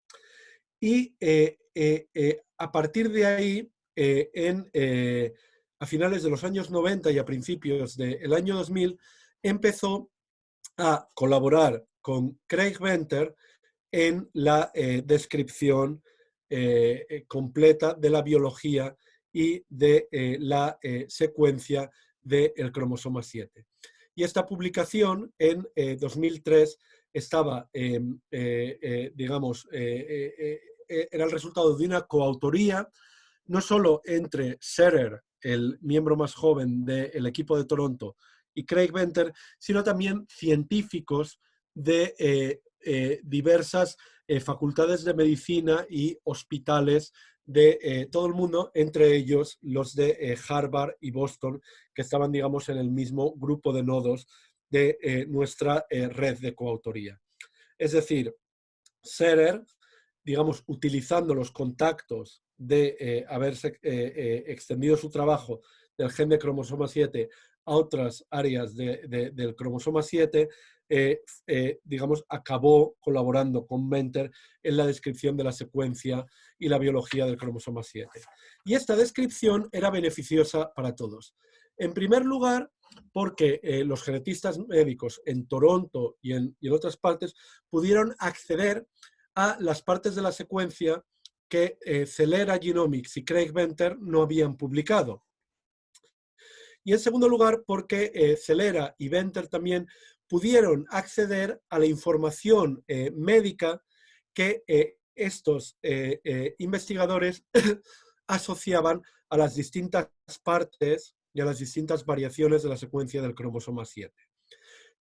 Y a partir de ahí, a finales de los años 90 y a principios del año 2000, empezó a colaborar con Craig Venter en la descripción completa de la biología y de la secuencia del cromosoma 7. Y esta publicación en 2003 estaba, digamos, era el resultado de una coautoría, no solo entre Serer, el miembro más joven del equipo de Toronto, y Craig Venter, sino también científicos de diversas facultades de medicina y hospitales de todo el mundo, entre ellos los de Harvard y Boston, que estaban, digamos, en el mismo grupo de nodos de nuestra red de coautoría. Es decir, Serer, digamos, utilizando los contactos de haberse extendido su trabajo del gen de cromosoma 7 a otras áreas del cromosoma 7, digamos, acabó colaborando con Venter en la descripción de la secuencia y la biología del cromosoma 7. Y esta descripción era beneficiosa para todos. En primer lugar, porque los genetistas médicos en Toronto y en otras partes pudieron acceder a las partes de la secuencia que Celera Genomics y Craig Venter no habían publicado. Y en segundo lugar, porque Celera y Venter también pudieron acceder a la información médica que estos investigadores asociaban a las distintas partes y a las distintas variaciones de la secuencia del cromosoma 7.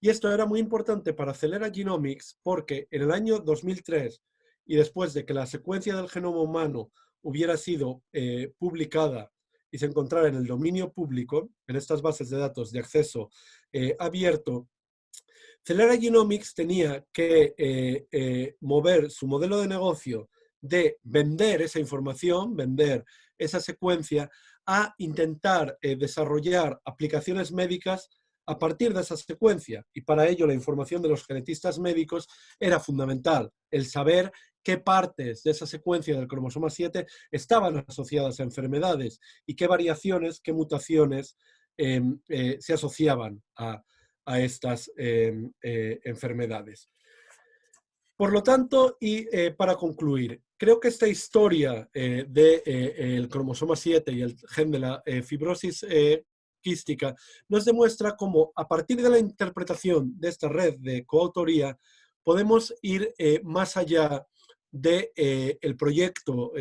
Y esto era muy importante para Celera Genomics porque en el año 2003, y después de que la secuencia del genoma humano hubiera sido publicada y se encontrara en el dominio público, en estas bases de datos de acceso abierto, Celera Genomics tenía que mover su modelo de negocio de vender esa información, vender esa secuencia, a intentar desarrollar aplicaciones médicas a partir de esa secuencia. Y para ello la información de los genetistas médicos era fundamental, el saber qué partes de esa secuencia del cromosoma 7 estaban asociadas a enfermedades y qué variaciones, qué mutaciones se asociaban a estas enfermedades. Por lo tanto, y para concluir, creo que esta historia del cromosoma 7 y el gen de la fibrosis quística nos demuestra cómo, a partir de la interpretación de esta red de coautoría, podemos ir más allá del proyecto,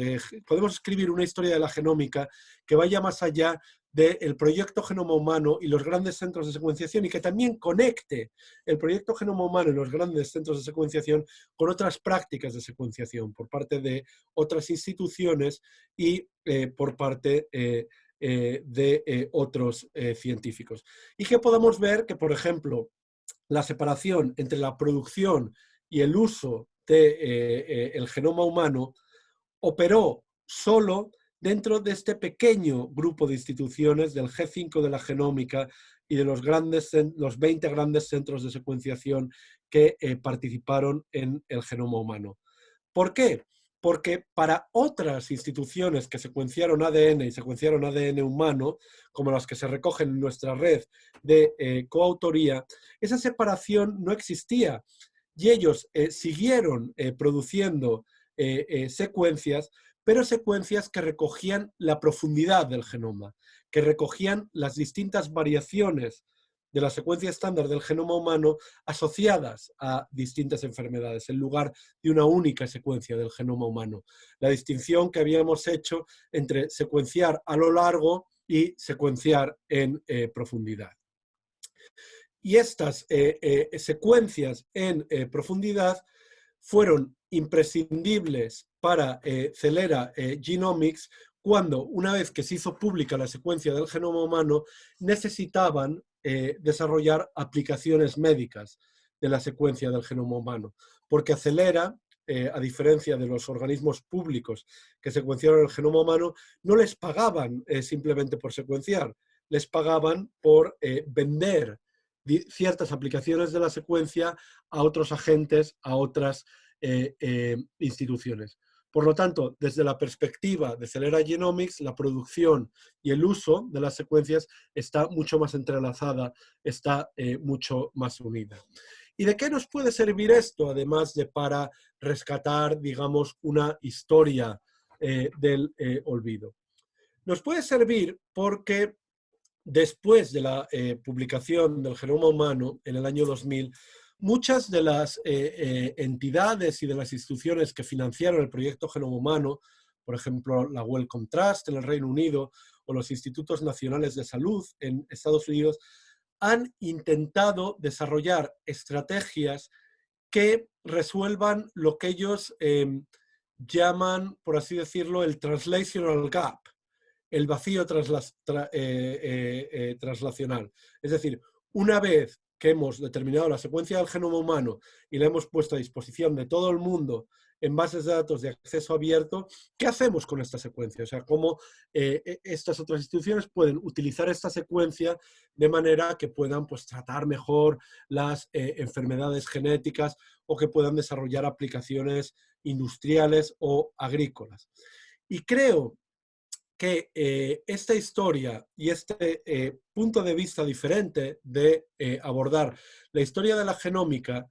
podemos escribir una historia de la genómica que vaya más allá del proyecto Genoma Humano y los grandes centros de secuenciación, y que también conecte el proyecto Genoma Humano y los grandes centros de secuenciación con otras prácticas de secuenciación por parte de otras instituciones y por parte de otros científicos. Y que podamos ver que, por ejemplo, la separación entre la producción y el uso del genoma humano operó solo dentro de este pequeño grupo de instituciones del G5 de la genómica y de los 20 grandes centros de secuenciación que participaron en el genoma humano. ¿Por qué? Porque para otras instituciones que secuenciaron ADN y secuenciaron ADN humano, como las que se recogen en nuestra red de coautoría, esa separación no existía. Y ellos siguieron produciendo secuencias, pero secuencias que recogían la profundidad del genoma, que recogían las distintas variaciones de la secuencia estándar del genoma humano asociadas a distintas enfermedades, en lugar de una única secuencia del genoma humano. La distinción que habíamos hecho entre secuenciar a lo largo y secuenciar en profundidad. Y estas secuencias en profundidad fueron imprescindibles para Celera Genomics cuando, una vez que se hizo pública la secuencia del genoma humano, necesitaban desarrollar aplicaciones médicas de la secuencia del genoma humano. Porque Celera, a diferencia de los organismos públicos que secuenciaron el genoma humano, no les pagaban simplemente por secuenciar, les pagaban por vender ciertas aplicaciones de la secuencia a otros agentes, a otras instituciones. Por lo tanto, desde la perspectiva de Celera Genomics, la producción y el uso de las secuencias está mucho más entrelazada, está mucho más unida. ¿Y de qué nos puede servir esto, además de para rescatar, digamos, una historia del olvido? Nos puede servir porque después de la publicación del genoma humano en el año 2000, muchas de las entidades y de las instituciones que financiaron el proyecto Genoma Humano, por ejemplo, la Wellcome Trust en el Reino Unido o los Institutos Nacionales de Salud en Estados Unidos, han intentado desarrollar estrategias que resuelvan lo que ellos llaman, por así decirlo, el translational gap, el vacío translacional. Es decir, una vez que hemos determinado la secuencia del genoma humano y la hemos puesto a disposición de todo el mundo en bases de datos de acceso abierto, ¿qué hacemos con esta secuencia? O sea, cómo estas otras instituciones pueden utilizar esta secuencia de manera que puedan, pues, tratar mejor las enfermedades genéticas o que puedan desarrollar aplicaciones industriales o agrícolas. Y creo que esta historia y este punto de vista diferente de abordar la historia de la genómica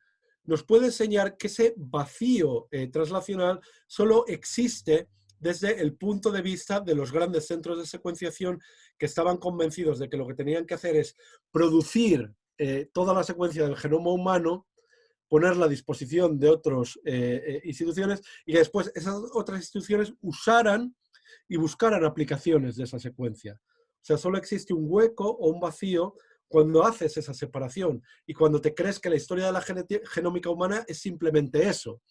nos puede enseñar que ese vacío translacional solo existe desde el punto de vista de los grandes centros de secuenciación que estaban convencidos de que lo que tenían que hacer es producir toda la secuencia del genoma humano, ponerla a disposición de otras instituciones y que después esas otras instituciones usaran y buscaran aplicaciones de esa secuencia. O sea, solo existe un hueco o un vacío cuando haces esa separación y cuando te crees que la historia de la genómica humana es simplemente eso,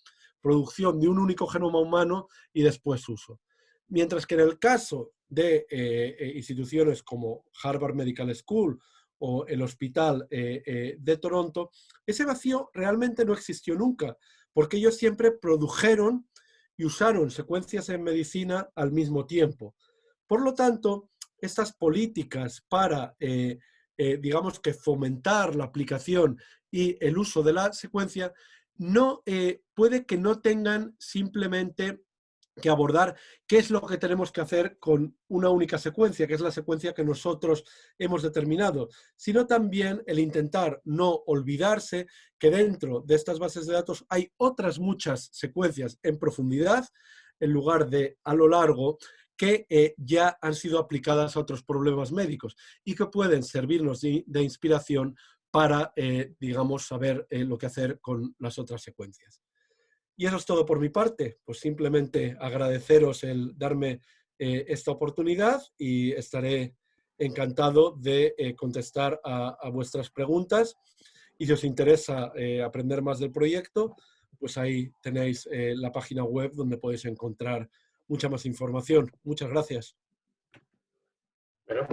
producción de un único genoma humano y después uso. Mientras que en el caso de instituciones como Harvard Medical School o el Hospital de Toronto, ese vacío realmente no existió nunca, porque ellos siempre produjeron y usaron secuencias en medicina al mismo tiempo. Por lo tanto, estas políticas para, digamos que fomentar la aplicación y el uso de la secuencia, no, puede que no tengan simplemente que abordar qué es lo que tenemos que hacer con una única secuencia, que es la secuencia que nosotros hemos determinado, sino también el intentar no olvidarse que dentro de estas bases de datos hay otras muchas secuencias en profundidad, en lugar de a lo largo, que ya han sido aplicadas a otros problemas médicos y que pueden servirnos de inspiración para, digamos, saber lo que hacer con las otras secuencias. Y eso es todo por mi parte. Pues simplemente agradeceros el darme esta oportunidad y estaré encantado de contestar a vuestras preguntas. Y si os interesa aprender más del proyecto, pues ahí tenéis la página web donde podéis encontrar mucha más información. Muchas gracias. Bueno,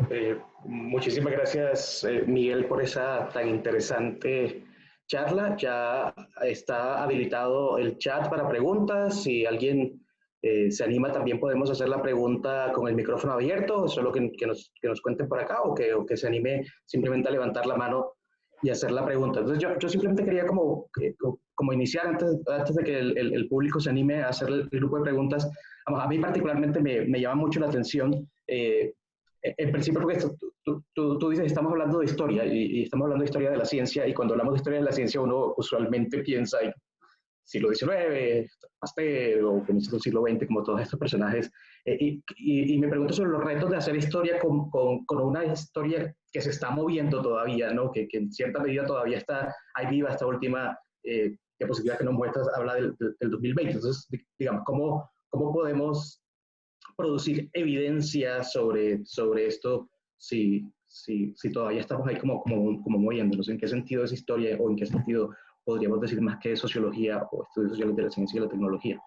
muchísimas gracias, Miguel, por esa tan interesante charla. Ya está habilitado el chat para preguntas. Si alguien se anima, también podemos hacer la pregunta con el micrófono abierto, solo que nos cuenten por acá o que se anime simplemente a levantar la mano y hacer la pregunta. Entonces yo simplemente quería como iniciar antes de que el público se anime a hacer el grupo de preguntas. A mí particularmente me llama mucho la atención. En principio, porque tú dices, estamos hablando de historia y estamos hablando de historia de la ciencia, y cuando hablamos de historia de la ciencia uno usualmente piensa en siglo XIX, Pasteur o comienzos del siglo XX, como todos estos personajes. Y me pregunto sobre los retos de hacer historia con una historia que se está moviendo todavía, ¿no? Que en cierta medida todavía está ahí viva esta última diapositiva que nos muestras, habla del 2020. Entonces, digamos, ¿cómo podemos producir evidencia sobre esto si todavía estamos ahí como moviéndonos? ¿En qué sentido es historia o en qué sentido podríamos decir más que sociología o estudios sociales de la ciencia y la tecnología?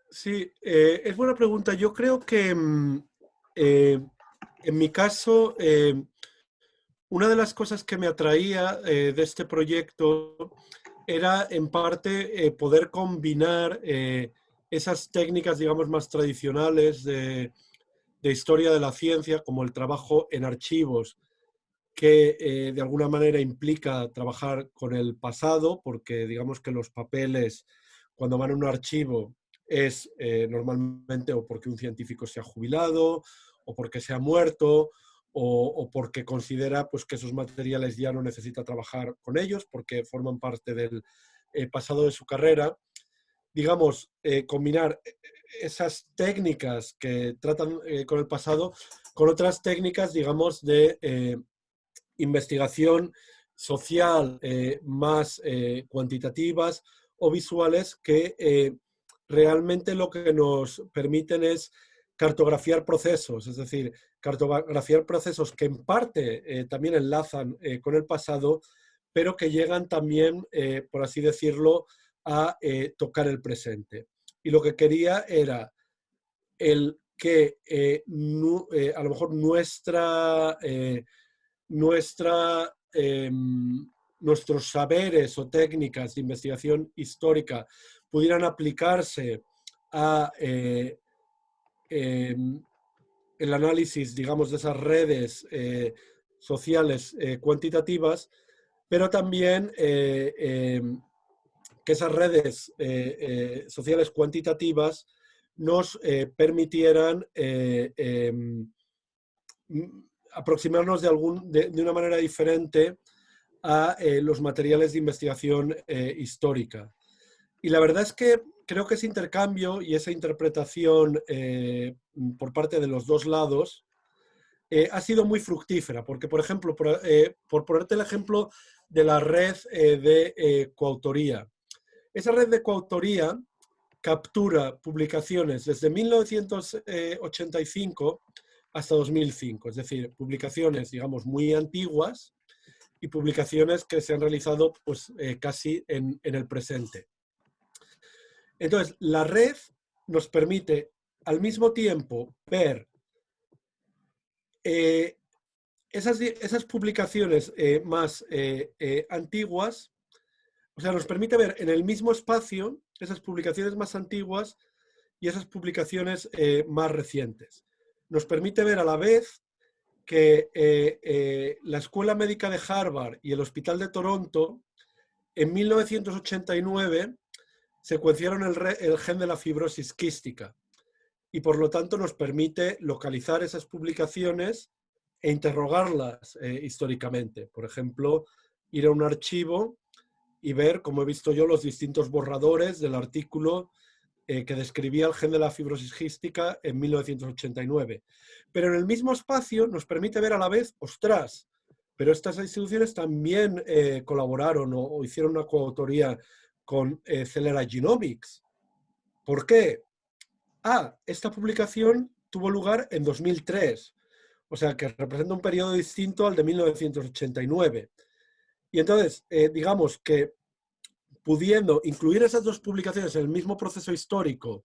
Sí, es buena pregunta. Yo creo que en mi caso, una de las cosas que me atraía de este proyecto era en parte poder combinar esas técnicas, digamos, más tradicionales de historia de la ciencia, como el trabajo en archivos, que de alguna manera implica trabajar con el pasado, porque digamos que los papeles, cuando van a un archivo, es normalmente o porque un científico se ha jubilado, o porque se ha muerto, o porque considera pues, que esos materiales ya no necesita trabajar con ellos, porque forman parte del pasado de su carrera. Digamos, combinar esas técnicas que tratan con el pasado con otras técnicas, digamos, de investigación social más cuantitativas o visuales que realmente lo que nos permiten es cartografiar procesos, es decir, cartografiar procesos que en parte también enlazan con el pasado, pero que llegan también, por así decirlo, a tocar el presente. Y lo que quería era el que a lo mejor nuestra, nuestros saberes o técnicas de investigación histórica pudieran aplicarse a el análisis, digamos, de esas redes sociales cuantitativas, pero también que esas redes sociales cuantitativas nos permitieran aproximarnos de una manera diferente a los materiales de investigación histórica. Y la verdad es que creo que ese intercambio y esa interpretación por parte de los dos lados ha sido muy fructífera, porque, por ejemplo, por ponerte el ejemplo de la red de coautoría. Esa red de coautoría captura publicaciones desde 1985 hasta 2005, es decir, publicaciones, digamos, muy antiguas y publicaciones que se han realizado pues, casi en el presente. Entonces, la red nos permite al mismo tiempo ver esas publicaciones más antiguas, o sea, nos permite ver en el mismo espacio esas publicaciones más antiguas y esas publicaciones más recientes. Nos permite ver a la vez que la Escuela Médica de Harvard y el Hospital de Toronto en 1989 secuenciaron el gen de la fibrosis quística y por lo tanto nos permite localizar esas publicaciones e interrogarlas históricamente. Por ejemplo, ir a un archivo y ver, como he visto yo, los distintos borradores del artículo que describía el gen de la fibrosis quística en 1989. Pero en el mismo espacio nos permite ver a la vez, ostras, pero estas instituciones también colaboraron o hicieron una coautoría con Celera Genomics. ¿Por qué? Esta publicación tuvo lugar en 2003, o sea que representa un periodo distinto al de 1989. Y entonces, digamos que pudiendo incluir esas dos publicaciones en el mismo proceso histórico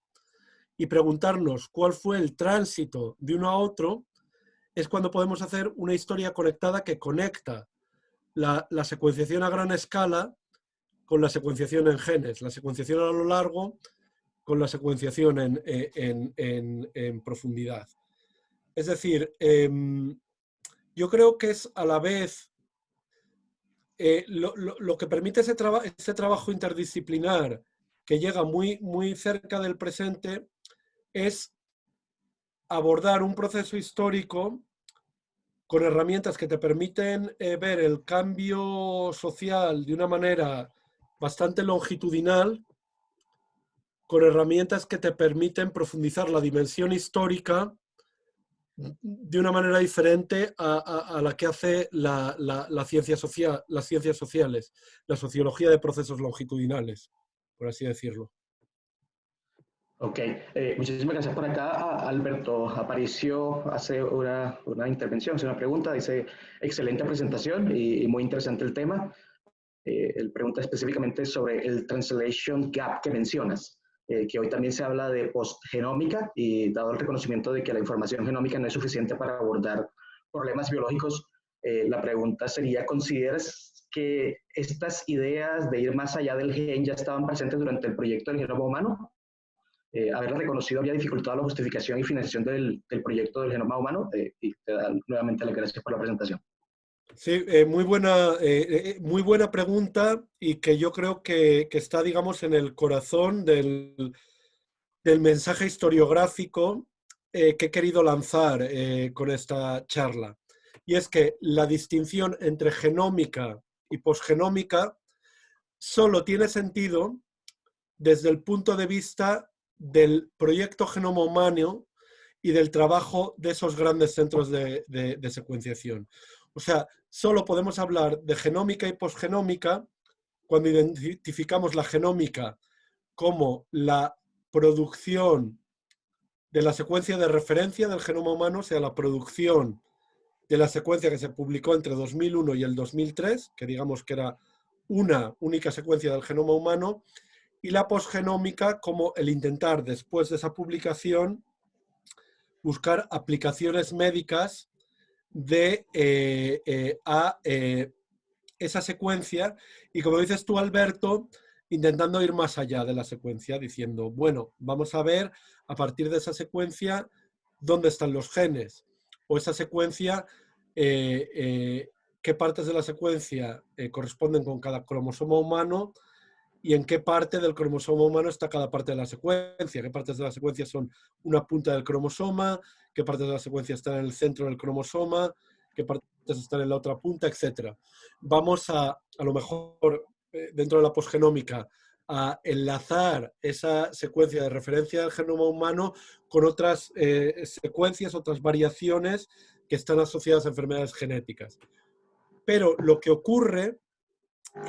y preguntarnos cuál fue el tránsito de uno a otro, es cuando podemos hacer una historia conectada que conecta la secuenciación a gran escala con la secuenciación en genes, la secuenciación a lo largo con la secuenciación en profundidad. Es decir, yo creo que es a la vez lo que permite ese trabajo interdisciplinar que llega muy cerca del presente es abordar un proceso histórico con herramientas que te permiten ver el cambio social de una manera bastante longitudinal, con herramientas que te permiten profundizar la dimensión histórica de una manera diferente a la que hace la ciencia social, las ciencias sociales, la sociología de procesos longitudinales, por así decirlo. Ok, muchísimas gracias por acá. Alberto Aparicio hace una intervención, hace una pregunta, dice, excelente presentación y muy interesante el tema. Él pregunta específicamente sobre el translation gap que mencionas, que hoy también se habla de postgenómica y dado el reconocimiento de que la información genómica no es suficiente para abordar problemas biológicos, la pregunta sería, ¿consideras que estas ideas de ir más allá del gen ya estaban presentes durante el proyecto del genoma humano? Haberla reconocido había dificultado la justificación y financiación del proyecto del genoma humano, y te da nuevamente las gracias por la presentación. Sí, muy buena pregunta y que yo creo que está, digamos, en el corazón del mensaje historiográfico que he querido lanzar con esta charla. Y es que la distinción entre genómica y posgenómica solo tiene sentido desde el punto de vista del proyecto Genoma Humano y del trabajo de esos grandes centros de secuenciación. O sea, solo podemos hablar de genómica y posgenómica cuando identificamos la genómica como la producción de la secuencia de referencia del genoma humano, o sea, la producción de la secuencia que se publicó entre 2001 y el 2003, que digamos que era una única secuencia del genoma humano, y la posgenómica como el intentar, después de esa publicación, buscar aplicaciones médicas de esa secuencia y, como dices tú, Alberto, intentando ir más allá de la secuencia, diciendo, bueno, vamos a ver a partir de esa secuencia dónde están los genes o esa secuencia, qué partes de la secuencia corresponden con cada cromosoma humano y en qué parte del cromosoma humano está cada parte de la secuencia, qué partes de la secuencia son una punta del cromosoma, qué partes de la secuencia están en el centro del cromosoma, qué partes están en la otra punta, etc. Vamos a lo mejor, dentro de la posgenómica, a enlazar esa secuencia de referencia del genoma humano con otras secuencias, otras variaciones que están asociadas a enfermedades genéticas. Pero lo que ocurre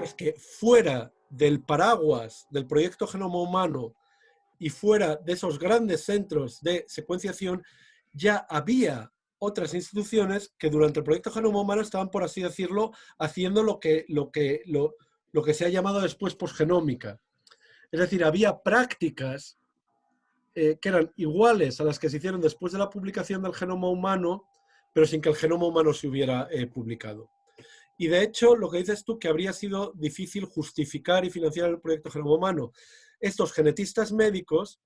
es que fuera del paraguas del proyecto Genoma Humano y fuera de esos grandes centros de secuenciación, ya había otras instituciones que durante el proyecto Genoma Humano estaban, por así decirlo, haciendo lo que se ha llamado después posgenómica. Es decir, había prácticas que eran iguales a las que se hicieron después de la publicación del genoma humano, pero sin que el genoma humano se hubiera publicado. Y de hecho, lo que dices tú, que habría sido difícil justificar y financiar el proyecto Genoma Humano. Estos genetistas médicos,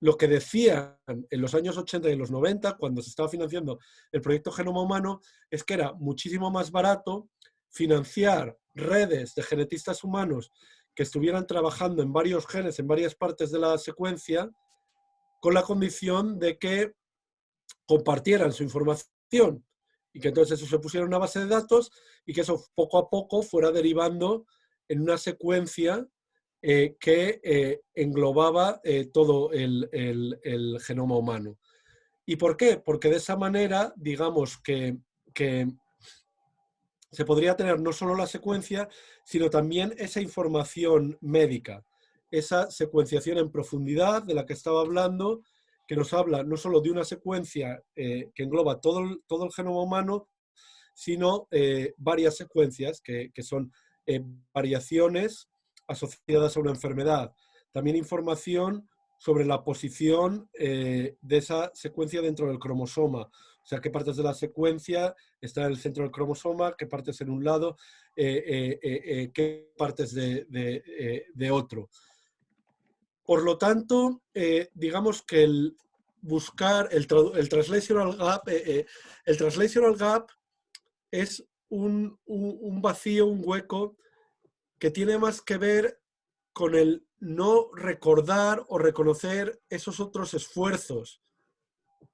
lo que decían en los años 80 y en los 90, cuando se estaba financiando el proyecto Genoma Humano, es que era muchísimo más barato financiar redes de genetistas humanos que estuvieran trabajando en varios genes, en varias partes de la secuencia, con la condición de que compartieran su información y que entonces eso se pusiera en una base de datos y que eso poco a poco fuera derivando en una secuencia que englobaba todo el genoma humano. ¿Y por qué? Porque de esa manera, digamos que se podría tener no solo la secuencia, sino también esa información médica, esa secuenciación en profundidad de la que estaba hablando, que nos habla no solo de una secuencia que engloba todo el genoma humano, sino varias secuencias que son variaciones asociadas a una enfermedad. También información sobre la posición de esa secuencia dentro del cromosoma. O sea, qué partes de la secuencia están en el centro del cromosoma, qué partes en un lado, qué partes de otro. Por lo tanto, digamos que el buscar el translational gap es un vacío, un hueco que tiene más que ver con el no recordar o reconocer esos otros esfuerzos,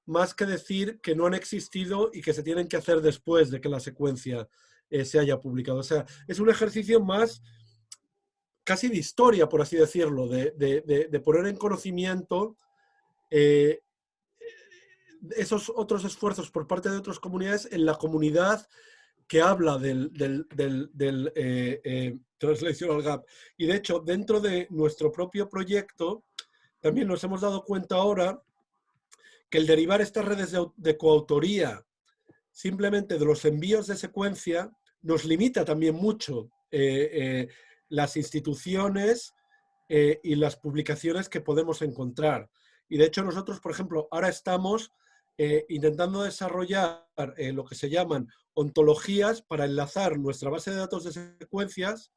más que decir que no han existido y que se tienen que hacer después de que la secuencia se haya publicado. O sea, es un ejercicio más casi de historia, por así decirlo, de poner en conocimiento esos otros esfuerzos por parte de otras comunidades en la comunidad que habla del Translational Gap. Y de hecho, dentro de nuestro propio proyecto, también nos hemos dado cuenta ahora que el derivar estas redes de coautoría simplemente de los envíos de secuencia nos limita también mucho las instituciones y las publicaciones que podemos encontrar. Y de hecho nosotros, por ejemplo, ahora estamos intentando desarrollar lo que se llaman ontologías para enlazar nuestra base de datos de secuencias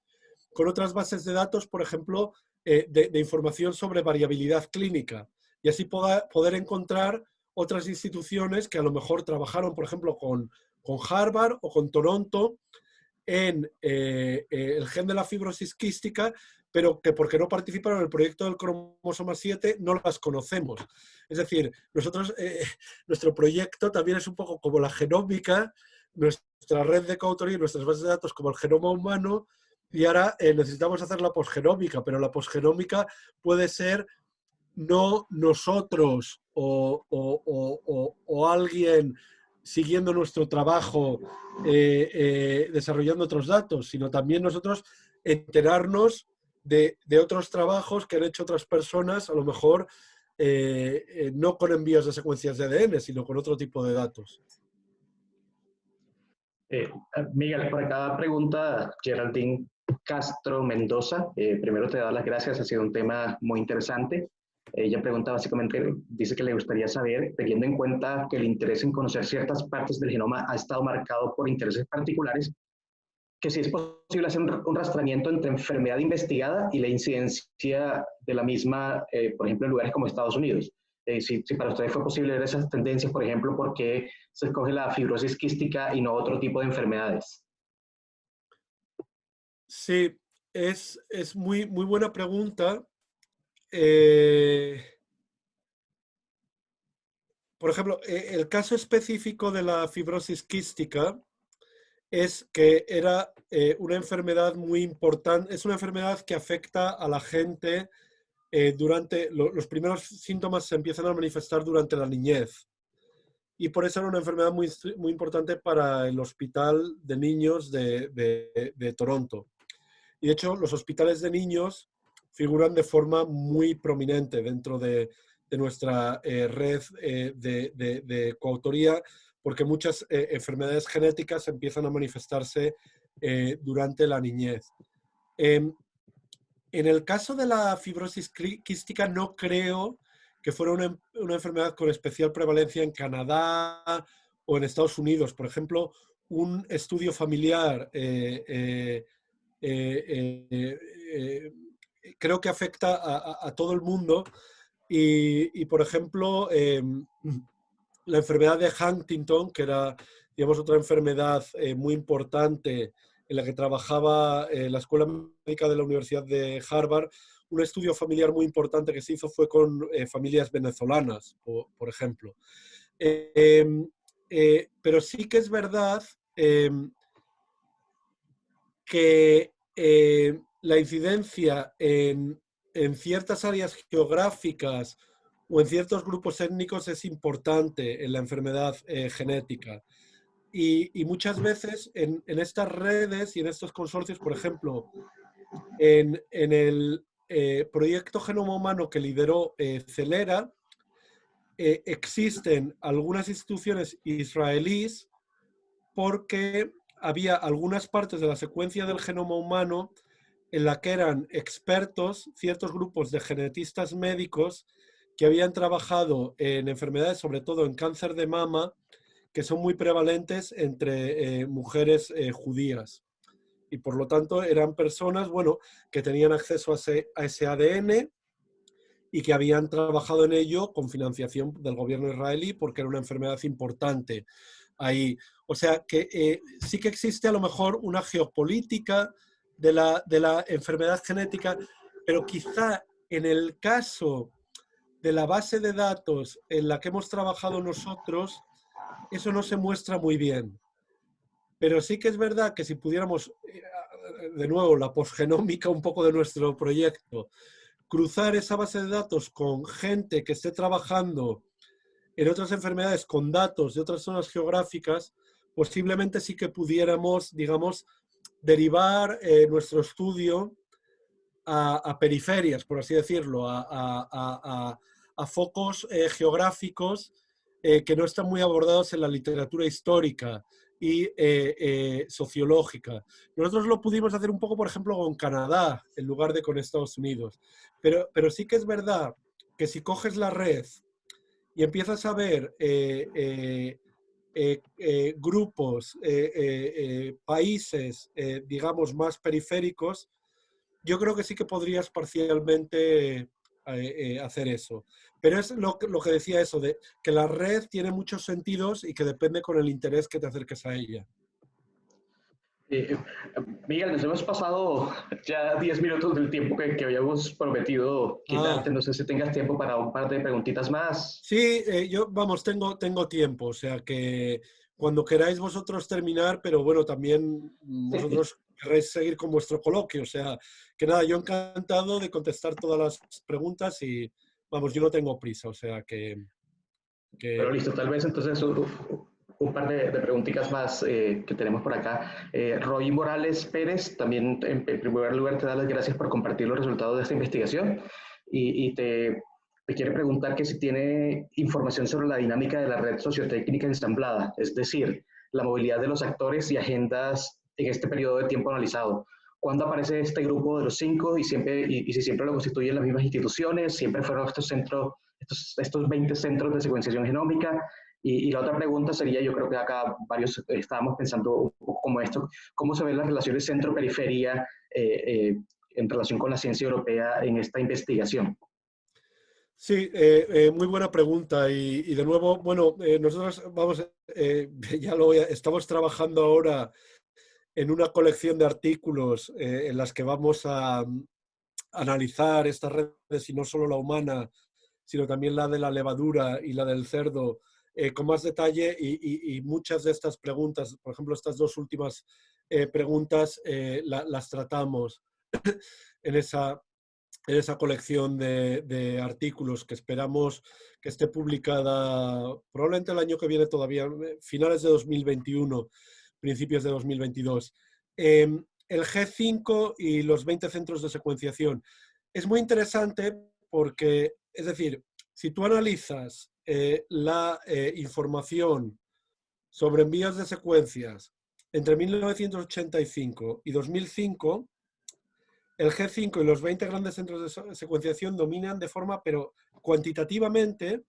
con otras bases de datos, por ejemplo, de información sobre variabilidad clínica. Y así poder encontrar otras instituciones que a lo mejor trabajaron, por ejemplo, con Harvard o con Toronto en el gen de la fibrosis quística, pero que porque no participaron en el proyecto del cromosoma 7 no las conocemos. Es decir, nosotros, nuestro proyecto también es un poco como la genómica, nuestra red de coautoría y nuestras bases de datos como el genoma humano, y ahora necesitamos hacer la posgenómica, pero la posgenómica puede ser no nosotros o alguien siguiendo nuestro trabajo desarrollando otros datos, sino también nosotros enterarnos de otros trabajos que han hecho otras personas, a lo mejor no con envíos de secuencias de ADN, sino con otro tipo de datos. Miguel, por acá pregunta Geraldine Castro Mendoza. Primero te da las gracias, ha sido un tema muy interesante. Ella pregunta básicamente, dice que le gustaría saber, teniendo en cuenta que el interés en conocer ciertas partes del genoma ha estado marcado por intereses particulares, que si es posible hacer un rastramiento entre enfermedad investigada y la incidencia de la misma, por ejemplo, en lugares como Estados Unidos. Si para ustedes fue posible ver esas tendencias, por ejemplo, ¿por qué se escoge la fibrosis quística y no otro tipo de enfermedades? Sí, es muy buena pregunta. Por ejemplo, el caso específico de la fibrosis quística es que era una enfermedad muy importante, es una enfermedad que afecta a la gente durante, los primeros síntomas se empiezan a manifestar durante la niñez. y por eso era una enfermedad muy importante para el Hospital de Niños de Toronto. Y de hecho, los hospitales de niños figuran de forma muy prominente dentro de nuestra red de coautoría, porque muchas enfermedades genéticas empiezan a manifestarse durante la niñez. En el caso de la fibrosis quística, no creo que fuera una enfermedad con especial prevalencia en Canadá o en Estados Unidos. Por ejemplo, un estudio familiar creo que afecta a todo el mundo y por ejemplo, la enfermedad de Huntington, que era, digamos, otra enfermedad muy importante en la que trabajaba la Escuela Médica de la Universidad de Harvard, un estudio familiar muy importante que se hizo fue con familias venezolanas, por ejemplo. Pero sí que es verdad que la incidencia en ciertas áreas geográficas o en ciertos grupos étnicos es importante en la enfermedad genética. Y muchas veces en estas redes y en estos consorcios, por ejemplo, en el proyecto Genoma Humano que lideró Celera, existen algunas instituciones israelíes porque había algunas partes de la secuencia del genoma humano en la que eran expertos ciertos grupos de genetistas médicos que habían trabajado en enfermedades, sobre todo en cáncer de mama, que son muy prevalentes entre mujeres judías. Y por lo tanto eran personas, bueno, que tenían acceso a ese ADN y que habían trabajado en ello con financiación del gobierno israelí porque era una enfermedad importante ahí. O sea que sí que existe a lo mejor una geopolítica de la enfermedad genética, pero quizá en el caso de la base de datos en la que hemos trabajado nosotros, eso no se muestra muy bien. Pero sí que es verdad que si pudiéramos, de nuevo, la posgenómica un poco de nuestro proyecto, cruzar esa base de datos con gente que esté trabajando en otras enfermedades con datos de otras zonas geográficas, posiblemente sí que pudiéramos, digamos, derivar nuestro estudio a periferias, por así decirlo, a focos geográficos que no están muy abordados en la literatura histórica y sociológica. Nosotros lo pudimos hacer un poco, por ejemplo, con Canadá, en lugar de con Estados Unidos. Pero sí que es verdad que si coges la red y empiezas a ver grupos, países, digamos, más periféricos, yo creo que sí que podrías parcialmente hacer eso. Pero es lo que decía eso, de que la red tiene muchos sentidos y que depende con el interés que te acerques a ella. Eh, Miguel, nos hemos pasado ya 10 minutos del tiempo que habíamos prometido quitarte. No sé si tengas tiempo para un par de preguntitas más. Sí, yo, vamos, tengo tiempo, o sea que cuando queráis vosotros terminar, pero bueno, también vosotros queréis seguir con vuestro coloquio, o sea que nada, yo encantado de contestar todas las preguntas y vamos, yo no tengo prisa, o sea Pero que... listo, tal vez entonces un par de preguntitas más que tenemos por acá. Roy Morales Pérez también en primer lugar te da las gracias por compartir los resultados de esta investigación y te quiere preguntar que si tiene información sobre la dinámica de la red sociotécnica ensamblada, es decir, la movilidad de los actores y agendas en este periodo de tiempo analizado. ¿Cuándo aparece este grupo de los 5 y si siempre lo constituyen las mismas instituciones? ¿Siempre fueron estos centros, estos 20 centros de secuenciación genómica? Y la otra pregunta sería, yo creo que acá varios estábamos pensando un poco como esto, ¿cómo se ven las relaciones centro-periferia en relación con la ciencia europea en esta investigación? Sí, muy buena pregunta y de nuevo, bueno, nosotros vamos, estamos trabajando ahora en una colección de artículos en las que vamos a analizar estas redes y no solo la humana, sino también la de la levadura y la del cerdo con más detalle y muchas de estas preguntas, por ejemplo, estas dos últimas preguntas las tratamos en esa en esa colección de artículos que esperamos que esté publicada probablemente el año que viene todavía, finales de 2021, principios de 2022. El G5 y los 20 centros de secuenciación. Es muy interesante porque, es decir, si tú analizas la información sobre envíos de secuencias entre 1985 y 2005, el G5 y los 20 grandes centros de secuenciación dominan de forma, pero cuantitativamente,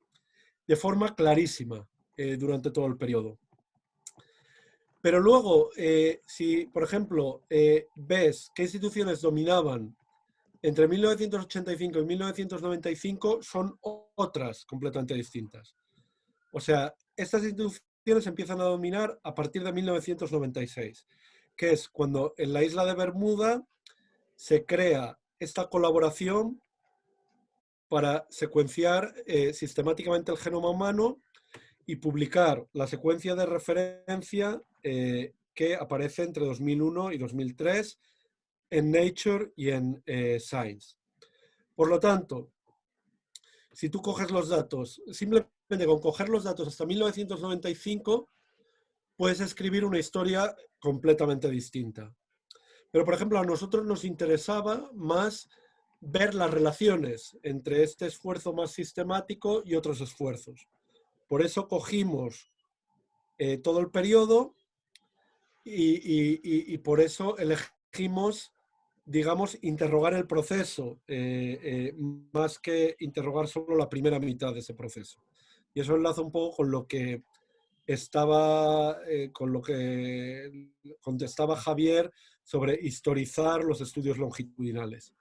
de forma clarísima durante todo el periodo. Pero luego, si, por ejemplo, ves qué instituciones dominaban entre 1985 y 1995, son otras completamente distintas. O sea, estas instituciones empiezan a dominar a partir de 1996, que es cuando en la isla de Bermuda se crea esta colaboración para secuenciar sistemáticamente el genoma humano y publicar la secuencia de referencia que aparece entre 2001 y 2003 en Nature y en Science. Por lo tanto, si tú coges los datos, simplemente con coger los datos hasta 1995, puedes escribir una historia completamente distinta. Pero, por ejemplo, a nosotros nos interesaba más ver las relaciones entre este esfuerzo más sistemático y otros esfuerzos. Por eso cogimos todo el periodo y por eso elegimos, digamos, interrogar el proceso, más que interrogar solo la primera mitad de ese proceso. Y eso enlaza un poco con lo que con lo que contestaba Javier sobre historizar los estudios longitudinales.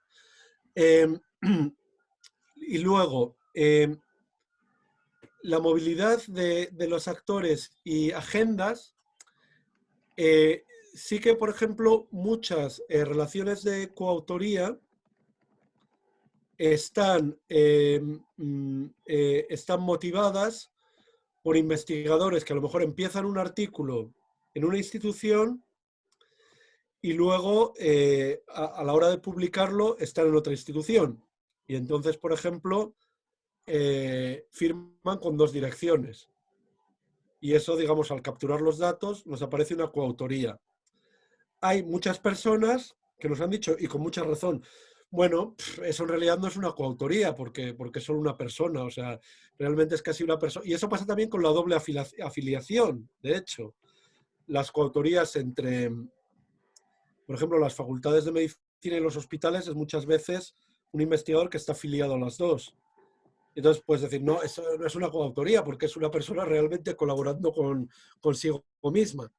Y luego, la movilidad de los actores y agendas, sí que, por ejemplo, muchas relaciones de coautoría están motivadas por investigadores que a lo mejor empiezan un artículo en una institución y luego a la hora de publicarlo están en otra institución. Y entonces, por ejemplo, firman con dos direcciones. Y eso, digamos, al capturar los datos, nos aparece una coautoría. Hay muchas personas que nos han dicho, y con mucha razón, bueno, eso en realidad no es una coautoría, porque es solo una persona, o sea, realmente es casi una persona. Y eso pasa también con la doble afiliación, de hecho. Las coautorías entre, por ejemplo, las facultades de medicina y los hospitales es muchas veces un investigador que está afiliado a las dos. Entonces, puedes decir, no, eso no es una coautoría, porque es una persona realmente colaborando consigo misma.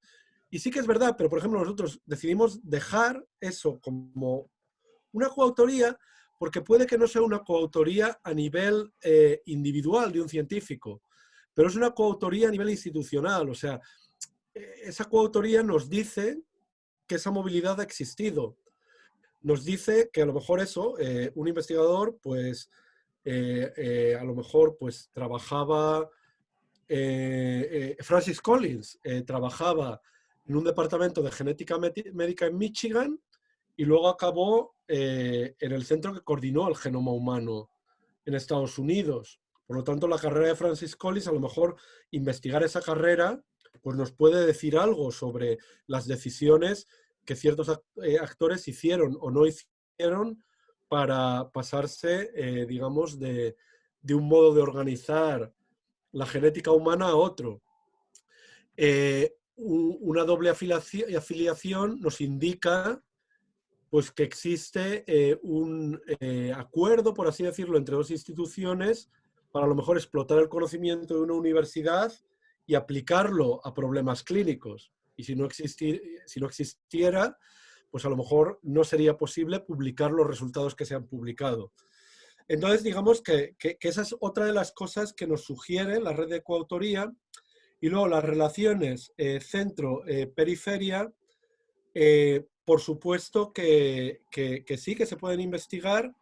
Y sí que es verdad, pero por ejemplo nosotros decidimos dejar eso como una coautoría porque puede que no sea una coautoría a nivel individual de un científico, pero es una coautoría a nivel institucional. O sea, esa coautoría nos dice que esa movilidad ha existido. Nos dice que a lo mejor eso, un investigador, pues, a lo mejor, pues, trabajaba, Francis Collins, trabajaba en un departamento de genética médica en Michigan y luego acabó en el centro que coordinó el genoma humano en Estados Unidos. Por lo tanto, la carrera de Francis Collins, a lo mejor investigar esa carrera, pues nos puede decir algo sobre las decisiones que ciertos actores hicieron o no hicieron para pasarse, digamos, de un modo de organizar la genética humana a otro. Una doble afiliación nos indica pues, que existe un acuerdo, por así decirlo, entre dos instituciones para a lo mejor explotar el conocimiento de una universidad y aplicarlo a problemas clínicos. Y si no existiera, pues a lo mejor no sería posible publicar los resultados que se han publicado. Entonces, digamos que esa es otra de las cosas que nos sugiere la red de coautoría. Y luego las relaciones centro-periferia, por supuesto que sí, que se pueden investigar.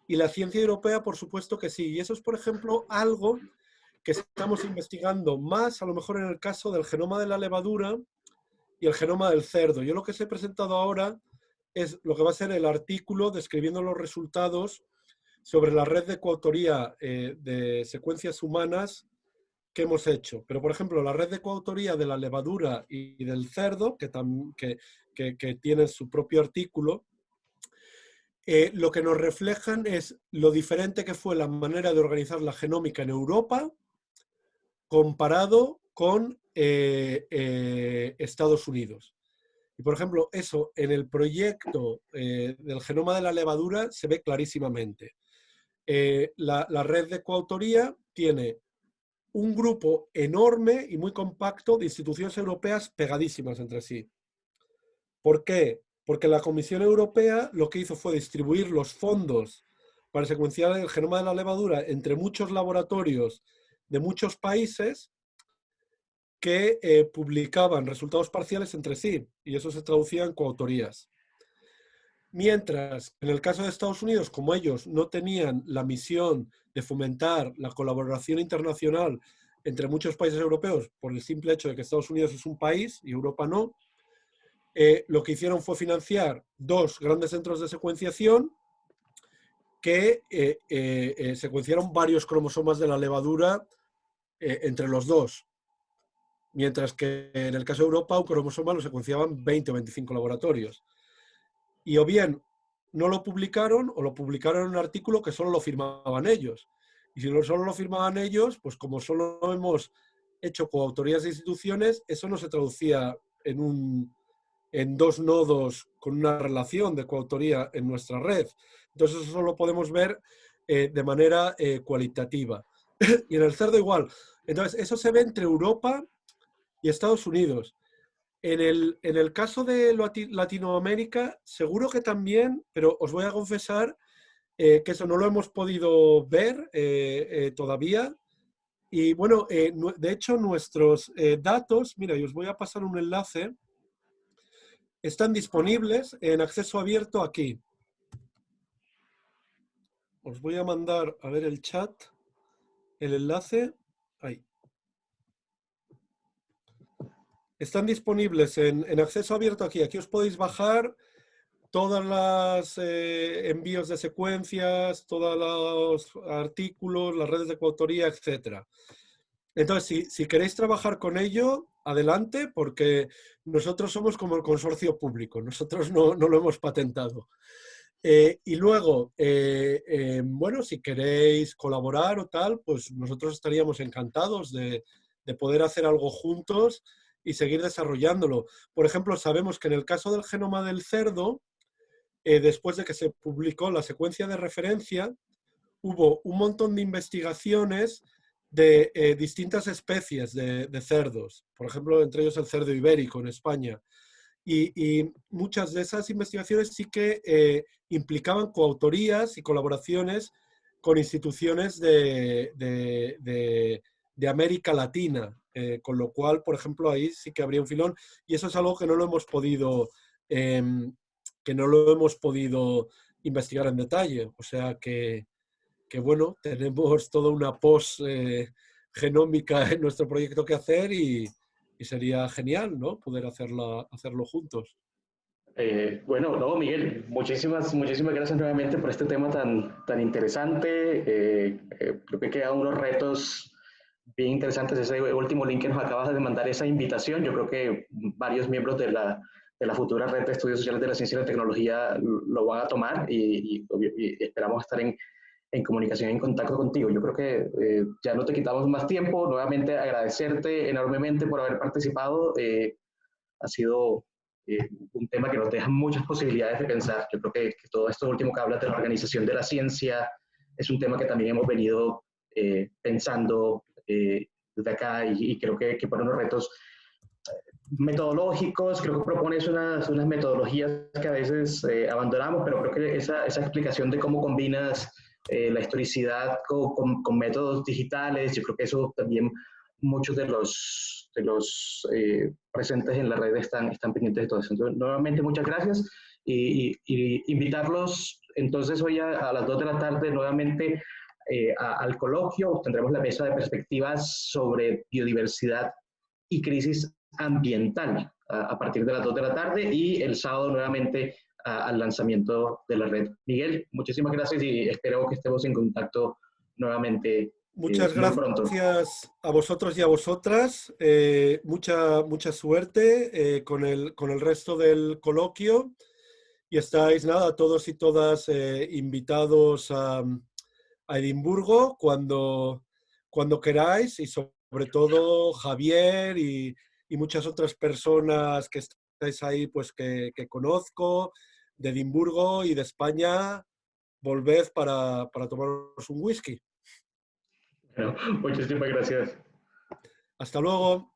Y la ciencia europea, por supuesto que sí. Y eso es, por ejemplo, algo que estamos investigando más, a lo mejor en el caso del genoma de la levadura y el genoma del cerdo. Yo lo que os he presentado ahora es lo que va a ser el artículo describiendo los resultados sobre la red de coautoría de secuencias humanas que hemos hecho. Pero, por ejemplo, la red de coautoría de la levadura y del cerdo, que tienen su propio artículo, lo que nos reflejan es lo diferente que fue la manera de organizar la genómica en Europa comparado con Estados Unidos. Y, por ejemplo, eso en el proyecto del genoma de la levadura se ve clarísimamente. La red de coautoría tiene un grupo enorme y muy compacto de instituciones europeas pegadísimas entre sí. ¿Por qué? Porque la Comisión Europea lo que hizo fue distribuir los fondos para secuenciar el genoma de la levadura entre muchos laboratorios de muchos países que publicaban resultados parciales entre sí, y eso se traducía en coautorías. Mientras, en el caso de Estados Unidos, como ellos no tenían la misión de fomentar la colaboración internacional entre muchos países europeos, por el simple hecho de que Estados Unidos es un país y Europa no, lo que hicieron fue financiar dos grandes centros de secuenciación que secuenciaron varios cromosomas de la levadura entre los dos. Mientras que en el caso de Europa, un cromosoma lo secuenciaban 20 o 25 laboratorios. Y o bien no lo publicaron o lo publicaron en un artículo que solo lo firmaban ellos. Y si solo lo firmaban ellos, pues como solo hemos hecho coautorías de instituciones, eso no se traducía en dos nodos con una relación de coautoría en nuestra red. Entonces eso lo podemos ver de manera cualitativa. Y en el cerdo igual. Entonces eso se ve entre Europa y Estados Unidos. En el caso de Latinoamérica, seguro que también, pero os voy a confesar que eso no lo hemos podido ver todavía. Y bueno, de hecho nuestros datos, mira, y os voy a pasar un enlace, están disponibles en acceso abierto aquí. Os voy a mandar, a ver el chat, el enlace. Ahí. Están disponibles en acceso abierto aquí. Aquí os podéis bajar todos los envíos de secuencias, todos los artículos, las redes de coautoría, etc. Entonces, si queréis trabajar con ello, adelante, porque nosotros somos como el consorcio público, nosotros no lo hemos patentado. Y luego, bueno, si queréis colaborar o tal, pues nosotros estaríamos encantados de poder hacer algo juntos y seguir desarrollándolo. Por ejemplo, sabemos que en el caso del genoma del cerdo, después de que se publicó la secuencia de referencia, hubo un montón de investigaciones de distintas especies de cerdos. Por ejemplo, entre ellos el cerdo ibérico en España. Y muchas de esas investigaciones sí que implicaban coautorías y colaboraciones con instituciones de América Latina, con lo cual, por ejemplo, ahí sí que habría un filón, y eso es algo que no lo hemos podido, investigar en detalle. O sea que bueno, tenemos toda una post genómica en nuestro proyecto que hacer y sería genial, ¿no? Poder hacerlo juntos. Bueno, no, Miguel, muchísimas gracias nuevamente por este tema tan interesante. Creo que quedan unos retos bien interesantes. Ese último link que nos acabas de mandar, esa invitación, yo creo que varios miembros de la futura red de estudios sociales de la ciencia y la tecnología lo van a tomar y esperamos estar en comunicación, en contacto contigo. Yo creo que ya no te quitamos más tiempo. Nuevamente agradecerte enormemente por haber participado. Ha sido un tema que nos deja muchas posibilidades de pensar. Yo creo que todo esto último que hablas de la organización de la ciencia es un tema que también hemos venido pensando desde acá y creo que pone unos retos metodológicos. Creo que propones unas metodologías que a veces abandonamos, pero creo que esa explicación de cómo combinas la historicidad con métodos digitales, yo creo que eso también muchos de los presentes en la red están pendientes de todo eso. Entonces, nuevamente, muchas gracias y invitarlos entonces hoy a las 2 de la tarde nuevamente al coloquio. Tendremos la mesa de perspectivas sobre biodiversidad y crisis ambiental a partir de las 2 de la tarde y el sábado nuevamente al lanzamiento de la red. Miguel, muchísimas gracias y espero que estemos en contacto nuevamente Muchas muy pronto. gracias a vosotros y a vosotras. Mucha suerte con el resto del coloquio. Y estáis, nada, todos y todas invitados a Edimburgo cuando queráis, y sobre todo Javier y muchas otras personas que estáis ahí, pues que conozco de Edimburgo y de España. Volved para tomaros un whisky. Bueno, muchísimas gracias. Hasta luego.